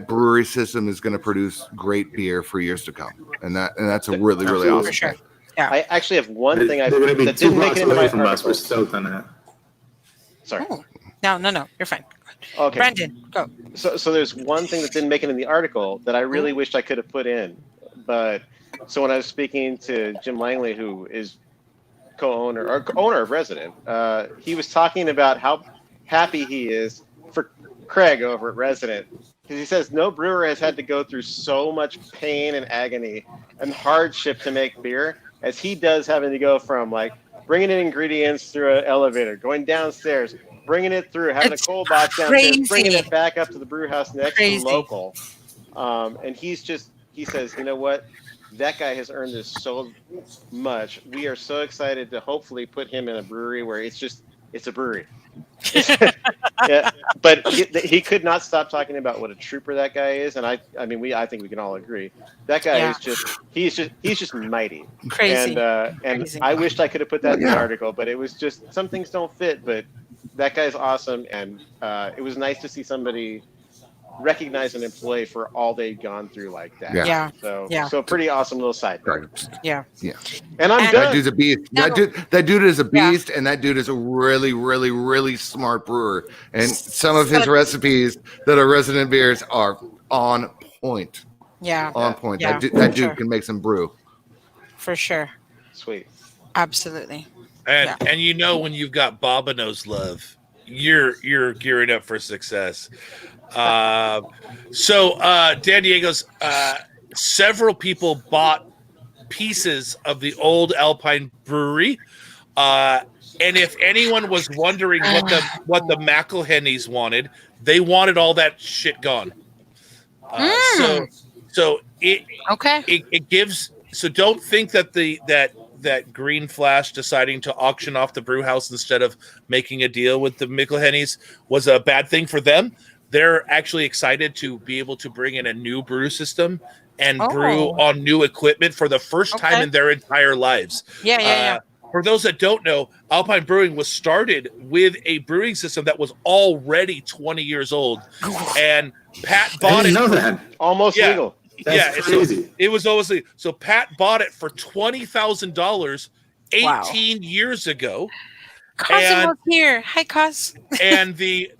brewery system is going to produce great beer for years to come, and that's a really awesome thing. Yeah. I actually have one thing They're going to be that 2 didn't make blocks it into away my from us. article. We're stoked on that. Sorry. Oh. No, you're fine. Okay. Brandon, go. So there's one thing that didn't make it in the article that I really wished I could have put in. But so when I was speaking to Jim Langley, who is owner of Resident, he was talking about how happy he is for Craig over at Resident. Because he says no brewer has had to go through so much pain and agony and hardship to make beer as he does, having to go from like bringing in ingredients through an elevator, going downstairs, bringing it through, having a cold box downstairs, bringing it back up to the brew house next to the local. And he says, you know what? That guy has earned this so much. We are so excited to hopefully put him in a brewery where it's a brewery. Yeah, but he could not stop talking about what a trooper that guy is, and I think we can all agree that guy is he's just mighty, crazy, and crazy. I wished I could have put that in the article, but it was just some things don't fit. But that guy's awesome, and it was nice to see somebody recognize an employee for all they've gone through like that. So pretty awesome little side note. Yeah. And I'm done. That dude's a beast. That dude is a beast, and that dude is a really, really, really smart brewer. And some of his recipes that are Resident beers are on point. Yeah. On point. Yeah, that dude can make some brew. For sure. Sweet. Absolutely. And when you've got Bobineau's love, you're gearing up for success. So Dan Diego's several people bought pieces of the old Alpine brewery, and if anyone was wondering what the McElhennys wanted, they wanted all that shit gone. So it gives. So don't think that that Green Flash deciding to auction off the brew house instead of making a deal with the McElhennys was a bad thing for them. They're actually excited to be able to bring in a new brew system and brew on new equipment for the first time in their entire lives. Yeah. For those that don't know, Alpine Brewing was started with a brewing system that was already 20 years old, and Pat bought it. I didn't know that. Almost legal. That's crazy. It was always legal. So Pat bought it for $20,000 18 years ago. Cosimo's here. Hi, Cos. And the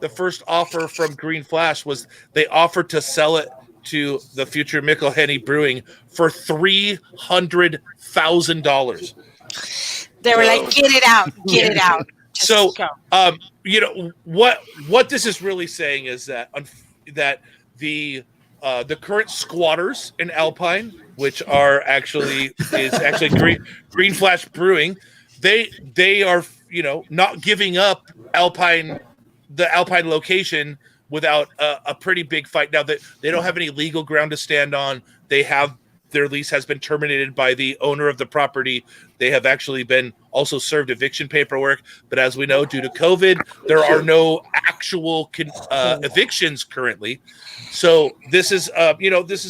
first offer from Green Flash was they offered to sell it to the future McElhenney Brewing for $300,000. They were like, "Get it out, get it out." So, what this is really saying is that the current squatters in Alpine, which is actually Green Flash Brewing, they are not giving up the Alpine location without a pretty big fight. Now that they don't have any legal ground to stand on, their lease has been terminated by the owner of the property. They have actually been also served eviction paperwork, but as we know, due to COVID, there are no actual evictions currently. So this is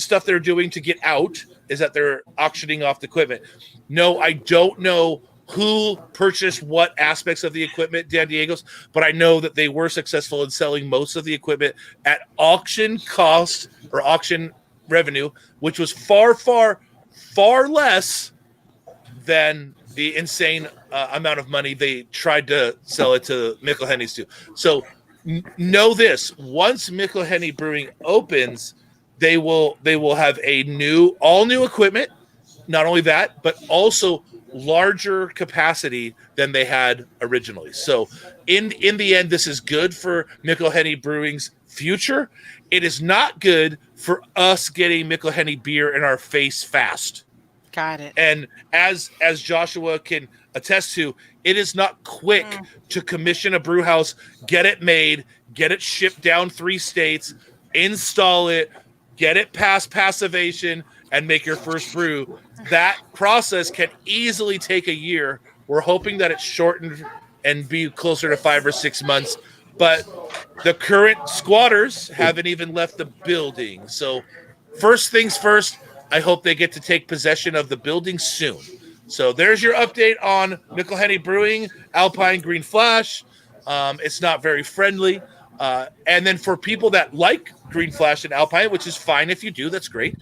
stuff they're doing to get out, is that they're auctioning off the equipment. No, I don't know who purchased what aspects of the equipment, Dan Diego's, but I know that they were successful in selling most of the equipment at auction cost or auction revenue, which was far, far, far less than the insane amount of money they tried to sell it to Mikkel Hennies to. So know this: once Mikkel Henny Brewing opens, they will have all new equipment. Not only that, but also larger capacity than they had originally. So in the end, this is good for Mikkel Henny Brewing's future. It is not good for us getting Mikkel Henny beer in our face fast. Got it. And as Joshua can attest to, it is not quick to commission a brew house, get it made, get it shipped down 3 states, install it, get it past passivation, and make your first brew. That process can easily take a year. We're hoping that it's shortened and be closer to 5 or 6 months. But the current squatters haven't even left the building. So first things first, I hope they get to take possession of the building soon. So there's your update on Mikkel Henny Brewing, Alpine Green Flash. It's not very friendly. And then for people that like Green Flash and Alpine, which is fine if you do, that's great.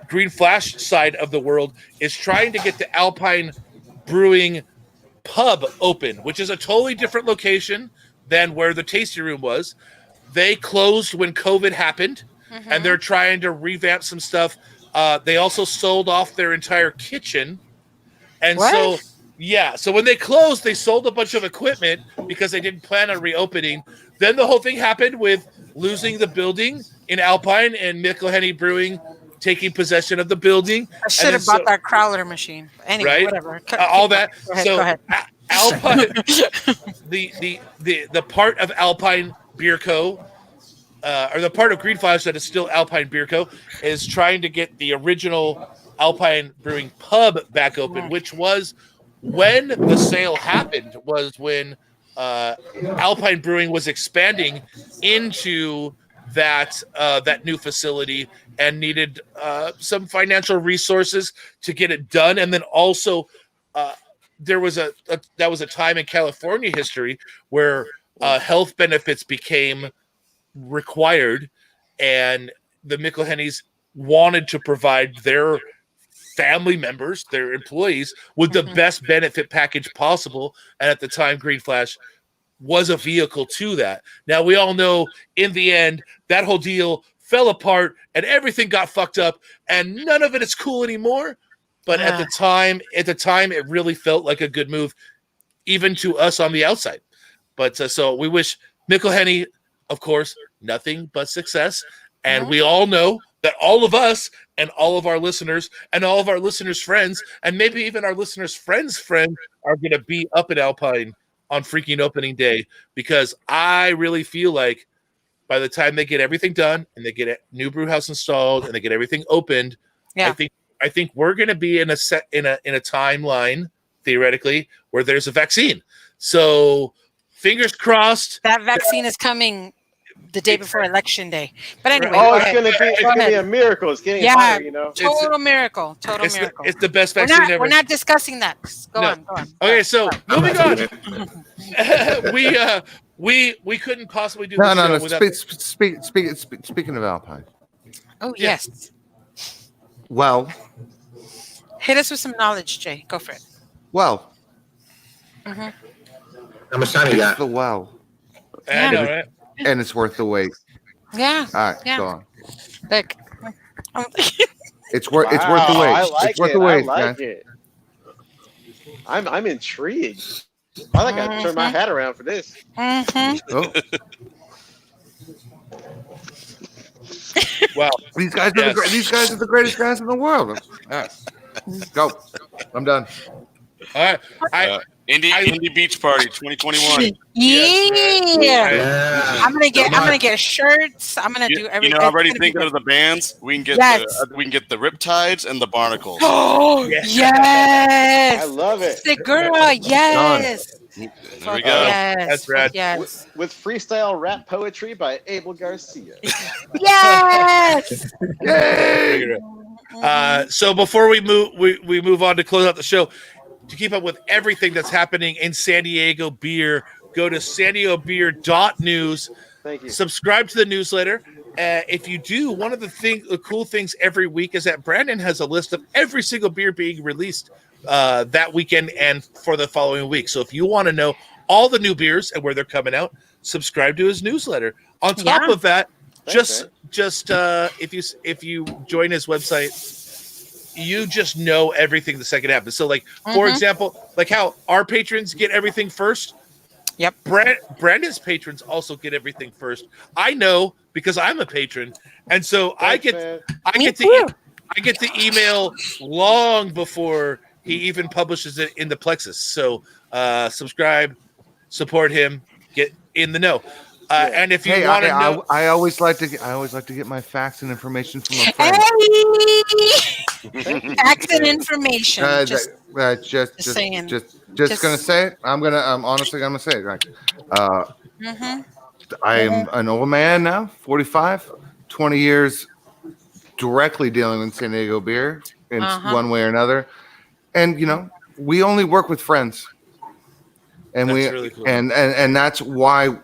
Green Flash side of the world is trying to get the Alpine Brewing pub open, which is a totally different location than where the tasting room was. They closed when COVID happened, and they're trying to revamp some stuff. They also sold off their entire kitchen. And What? so when they closed, they sold a bunch of equipment because they didn't plan on reopening. Then the whole thing happened with losing the building in Alpine and Mikkel Henny Brewing taking possession of the building. I should have bought that Crowler machine. Anyway, Right? whatever. All that. Go ahead. Alpine, the part of Alpine Beer Co., or the part of Green Flash that is still Alpine Beer Co., is trying to get the original Alpine Brewing pub back open, which was when the sale happened, was when Alpine Brewing was expanding into that new facility and needed some financial resources to get it done. And then also there was that was a time in California history where health benefits became required, and the Mikkel Hennies wanted to provide their family members, their employees, with the best benefit package possible. And at the time, Green Flash was a vehicle to that. Now, we all know in the end, that whole deal fell apart and everything got fucked up, and none of it is cool anymore. But at the time, it really felt like a good move, even to us on the outside. But so we wish Mikkel Henny, of course, nothing but success. And we all know that all of us and all of our listeners and all of our listeners' friends, and maybe even our listeners' friends' friends, are going to be up at Alpine on freaking opening day, because I really feel like by the time they get everything done and they get a new brew house installed and they get everything opened, I think we're going to be in a timeline, theoretically, where there's a vaccine. So fingers crossed. That vaccine is coming the day before Election Day. But anyway, it's gonna be a miracle. It's getting hotter, you know. Total miracle. Miracle. It's the best vaccine ever. We're not discussing that. Go on. Okay, so moving on. we couldn't possibly do this show without... Speaking of Alpine. Oh, yes. Well, hit us with some knowledge, Jay. Go for it. Well. How much time you got? The well. I know, right? And it's worth the wait. Yeah. All right, go on. Look. It's worth the wait. I like it's worth it. the wait, I like man. it. I'm intrigued. I think I turn my hat around for this. Oh. Wow. These guys are the greatest guys in the world. All right. Go. I'm done. All right. Indie Beach Party 2021. Yeah. I'm gonna get shirts. I'm gonna do everything. You know, I'm already thinking of the bands. We can get the Riptides and the Barnacles. Oh yes. I love it. Segura, yes. There we go. Yes. That's rad. Yes. With freestyle rap poetry by Abel Garcia. Yes. Yay! So before we move on to close out the show, to keep up with everything that's happening in San Diego beer, go to sandiegobeer.news. Thank you. Subscribe to the newsletter. If you do, one of the cool things every week is that Brandon has a list of every single beer being released that weekend and for the following week. So if you want to know all the new beers and where they're coming out, subscribe to his newsletter. On top of that, if you join his website, you just know everything the second happens. So, like for example, like how our patrons get everything first. Yep. Brandon's patrons also get everything first. I know because I'm a patron, and so I get the email long before he even publishes it in the Plexus. So subscribe, support him, get in the know. And if you want to know, I always like to get my facts and information from a friend. Facts and information. Just saying. Just gonna say it. I'm honestly gonna say it. Like, I am an old man now, 45, 20 years directly dealing with San Diego beer in one way or another, and we only work with friends, and that's really cool. and that's why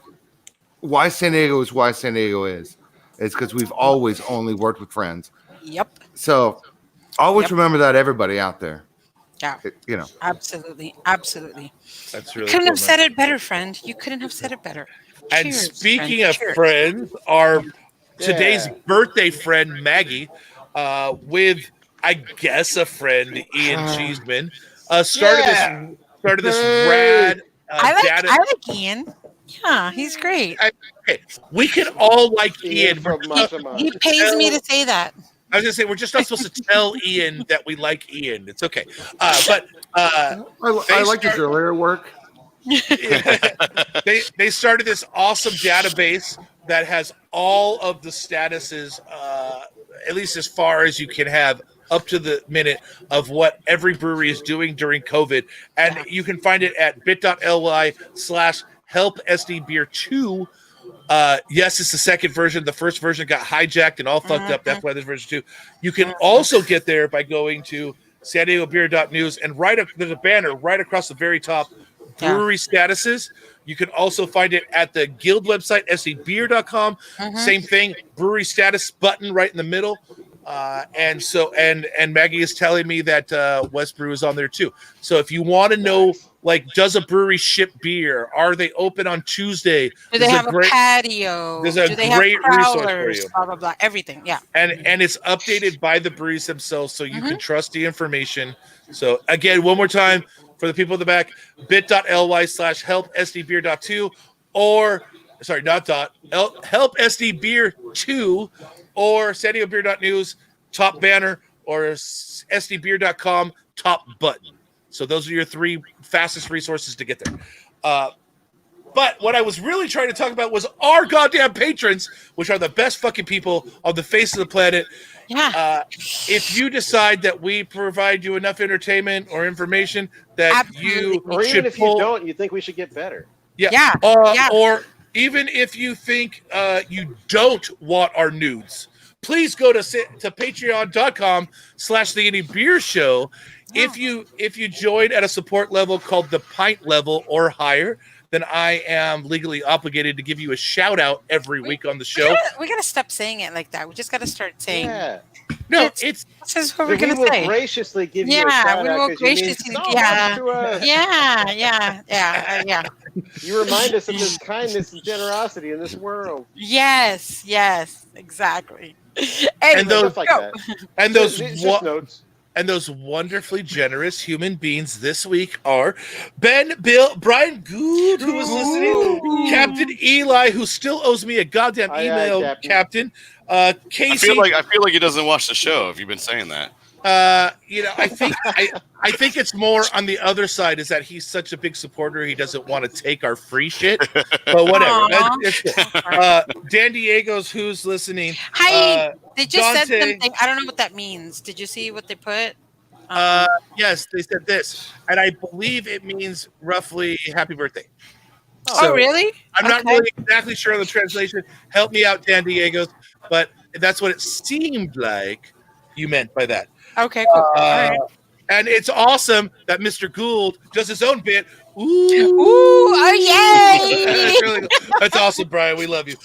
San Diego is why San Diego is. It's because we've always only worked with friends. Yep. So always remember that, everybody out there. Yeah. Absolutely. Absolutely. That's really couldn't have said it better, friend. You couldn't have said it better. And speaking of friends, our today's birthday friend Maggie, with I guess a friend Ian Cheeseman, started this rad. I like Ian. Yeah, he's great. We can all like Ian. He pays me to say that. I was gonna say we're just not supposed to tell Ian that we like Ian. It's okay, but I like his earlier work. They started this awesome database that has all of the statuses, at least as far as you can have up to the minute of what every brewery is doing during COVID, and you can find it at bit.ly/helpsdbeer2. Yes, it's the second version. The first version got hijacked and all fucked up. That's why there's version 2. You can also get there by going to sandiegobeer.news, and there's a banner right across the very top, brewery statuses. You can also find it at the guild website, sdbeer.com. Same thing, brewery status button right in the middle. And Maggie is telling me that WestBrew is on there too. So if you want to know, like, does a brewery ship beer? Are they open on Tuesday? Do they have a patio? There's a great resource for you. Blah blah blah. Everything, yeah. And it's updated by the breweries themselves, so you can trust the information. So again, one more time for the people in the back: bit.ly/helpsdbeer2, or sorry, not helpsdbeer2, or sandiegobeer.news top banner, or sdbeer.com top button. So those are your 3 fastest resources to get there. But what I was really trying to talk about was our goddamn patrons, which are the best fucking people on the face of the planet. Yeah. If you decide that we provide you enough entertainment or information that you should if you don't, you think we should get better. Yeah. Or even if you think you don't want our nudes, please go to patreon.com/the Indie Beer Show. If you join at a support level called the pint level or higher, then I am legally obligated to give you a shout out every week on the show. We gotta stop saying it like that. We just gotta start saying. Yeah. No, this is what we're gonna say. Graciously give you a shout out. We will graciously. Yeah. You remind us of this kindness and generosity in this world. Yes, Anyway, exactly. And those stuff like that. And those just notes. And those wonderfully generous human beings this week are Ben, Bill, Brian Good, who was listening, Captain Eli, who still owes me a goddamn email, Captain. Casey. I feel like he doesn't watch the show. If you've been saying that. I think it's more on the other side, is that he's such a big supporter he doesn't want to take our free shit. But whatever. Dan Diego's who's listening. Hi. They just Dante, said something. I don't know what that means. Did you see what they put? Yes, they said this, and I believe it means roughly happy birthday. Oh, really? I'm not really exactly sure on the translation. Help me out, Dan Diego's, but that's what it seemed like you meant by that. Okay, cool. All right. And it's awesome that Mr. Gould does his own bit. Ooh, That's, yay! really cool. That's awesome, Brian. We love you.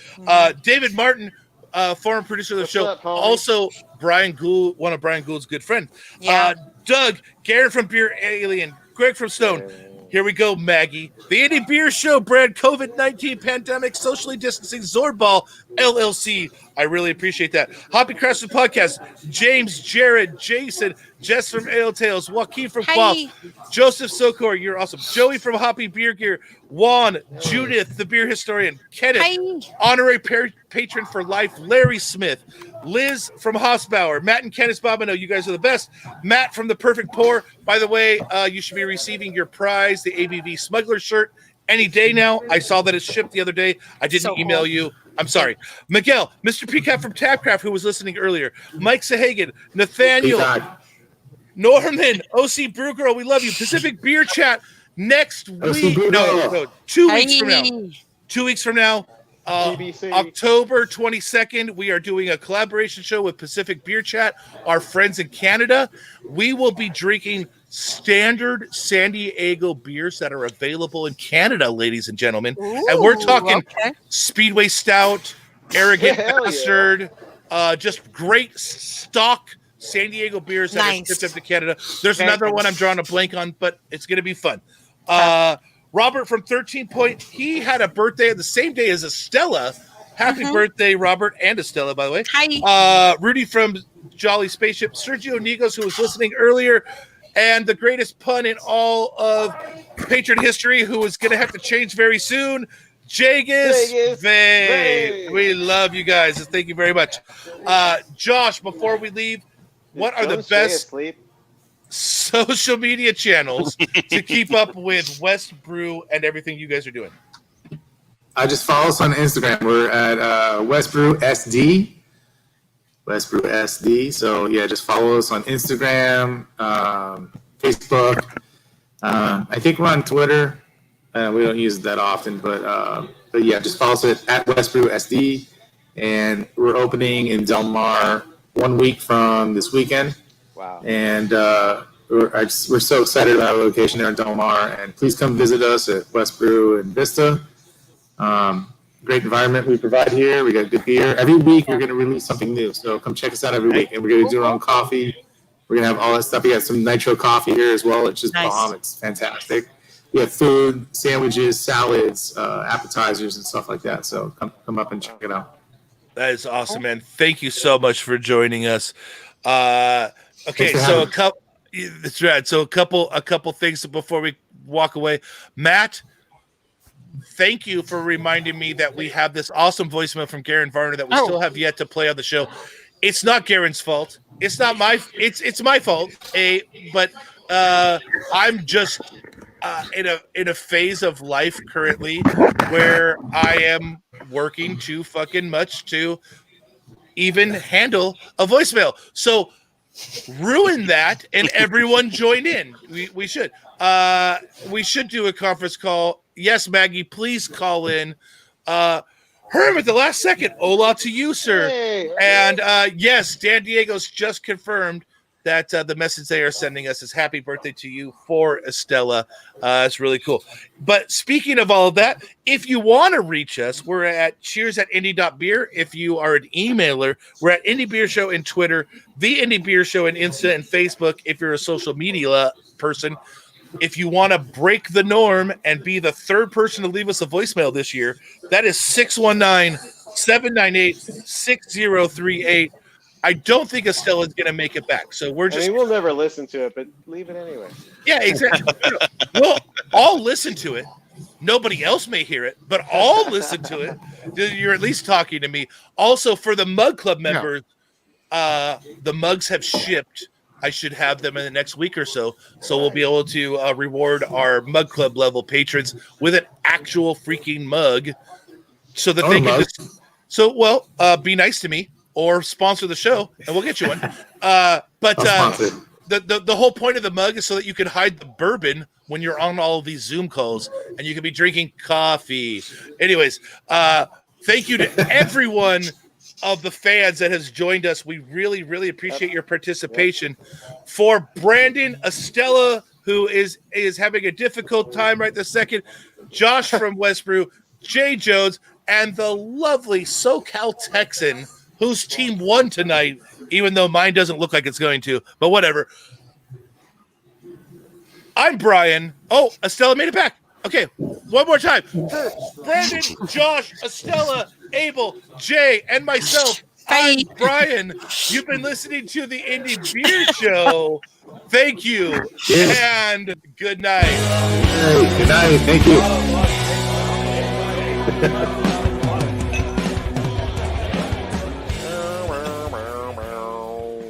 David Martin, former producer of the What's show, up, homie? also Brian Gould, one of Brian Gould's good friends. Yeah. Doug, Garen from Beer Alien, Greg from Stone. Here we go, Maggie. The Indie Beer Show brand COVID-19 pandemic socially distancing Zorball LLC. I really appreciate that. Hoppy Craftsman Podcast. James, Jared, Jason, Jess from Ale Tales, Joaquin from Quaff, Joseph Sokor, you're awesome. Joey from Hoppy Beer Gear, Juan, Judith, the beer historian, Kenneth, honorary patron for life, Larry Smith, Liz from Hossbauer, Matt and Kenneth Bobino, you guys are the best. Matt from The Perfect Pour. By the way, you should be receiving your prize, the ABV Smuggler shirt, any day now. I saw that it shipped the other day. I didn't email you. I'm sorry. Miguel, Mr. Peacock from Tapcraft, who was listening earlier, Mike Sahagan, Nathaniel, Norman, OC Brew Girl, we love you. Pacific Beer Chat next week. No, 2 weeks from now. 2 weeks from now, October 22nd, we are doing a collaboration show with Pacific Beer Chat, our friends in Canada. We will be drinking standard San Diego beers that are available in Canada, ladies and gentlemen. And we're talking Speedway Stout, Arrogant Bastard, just great stock San Diego beers that are shipped up to Canada. There's another one I'm drawing a blank on, but it's going to be fun. Robert from 13 Point, he had a birthday the same day as Estella. Happy birthday, Robert and Estella, by the way. Hi. Rudy from Jolly Spaceship, Sergio Nigos, who was listening earlier, and the greatest pun in all of patron history, who is going to have to change very soon, Jagus Vay. We love you guys. Thank you very much. Josh, before we leave, what are the best social media channels to keep up with WestBrew and everything you guys are doing? Just follow us on Instagram. We're at WestBrew SD. WestBrew SD. So yeah, just follow us on Instagram, Facebook. I think we're on Twitter. We don't use it that often, but yeah, just follow us at WestBrew SD. And we're opening in Del Mar 1 week from this weekend. Wow. And we're so excited about our location there in Del Mar. And please come visit us at WestBrew and Vista. Great environment we provide here. We got good beer. Every week we're going to release something new. So come check us out every week. And we're going to do our own coffee. We're going to have all that stuff. We got some nitro coffee here as well. It's just bomb. It's fantastic. We have food, sandwiches, salads, appetizers, and stuff like that. So come up and check it out. That is awesome, man. Thank you so much for joining us. Okay, so that's right. So a couple things before we walk away. Matt, thank you for reminding me that we have this awesome voicemail from Garen Varner that we still have yet to play on the show. It's not Garen's fault. It's not my. It's my fault. But I'm just in a phase of life currently where I am working too fucking much to even handle a voicemail. So ruin that and everyone join in. We should. We should do a conference call. Yes, Maggie, please call in. Herm at the last second. Hola to you, sir. Hey. And yes, Dan Diego's just confirmed that the message they are sending us is happy birthday to you for Estella. It's really cool. But speaking of all of that, if you want to reach us, we're at cheers@indie.beer. If you are an emailer, we're at Indie Beer Show in Twitter, The Indie Beer Show in Insta and Facebook if you're a social media person. If you want to break the norm and be the third person to leave us a voicemail this year, that is 619-798-6038. I don't think Estella's going to make it back. So we're just... we'll never listen to it, but leave it anyway. Yeah, exactly. We'll all listen to it. Nobody else may hear it, but I'll listen to it. You're at least talking to me. Also, for the Mug Club members, the mugs have shipped. I should have them in the next week or so. So we'll be able to reward our Mug Club level patrons with an actual freaking mug so that they can just... So, be nice to me. Or sponsor the show, and we'll get you one. But the whole point of the mug is so that you can hide the bourbon when you're on all of these Zoom calls, and you can be drinking coffee. Anyways, thank you to everyone of the fans that has joined us. We really, really appreciate your participation. For Brandon Estella, who is having a difficult time right this second, Josh from WestBrew, Jay Jones, and the lovely SoCal Texan, whose team won tonight, even though mine doesn't look like it's going to, but whatever. I'm Brian. Oh, Estella made it back. Okay, one more time. For Brandon, Josh, Estella, Abel, Jay, and myself, I'm Brian. You've been listening to the Indie Beer Show. Thank you, and good night. Good night. Thank you.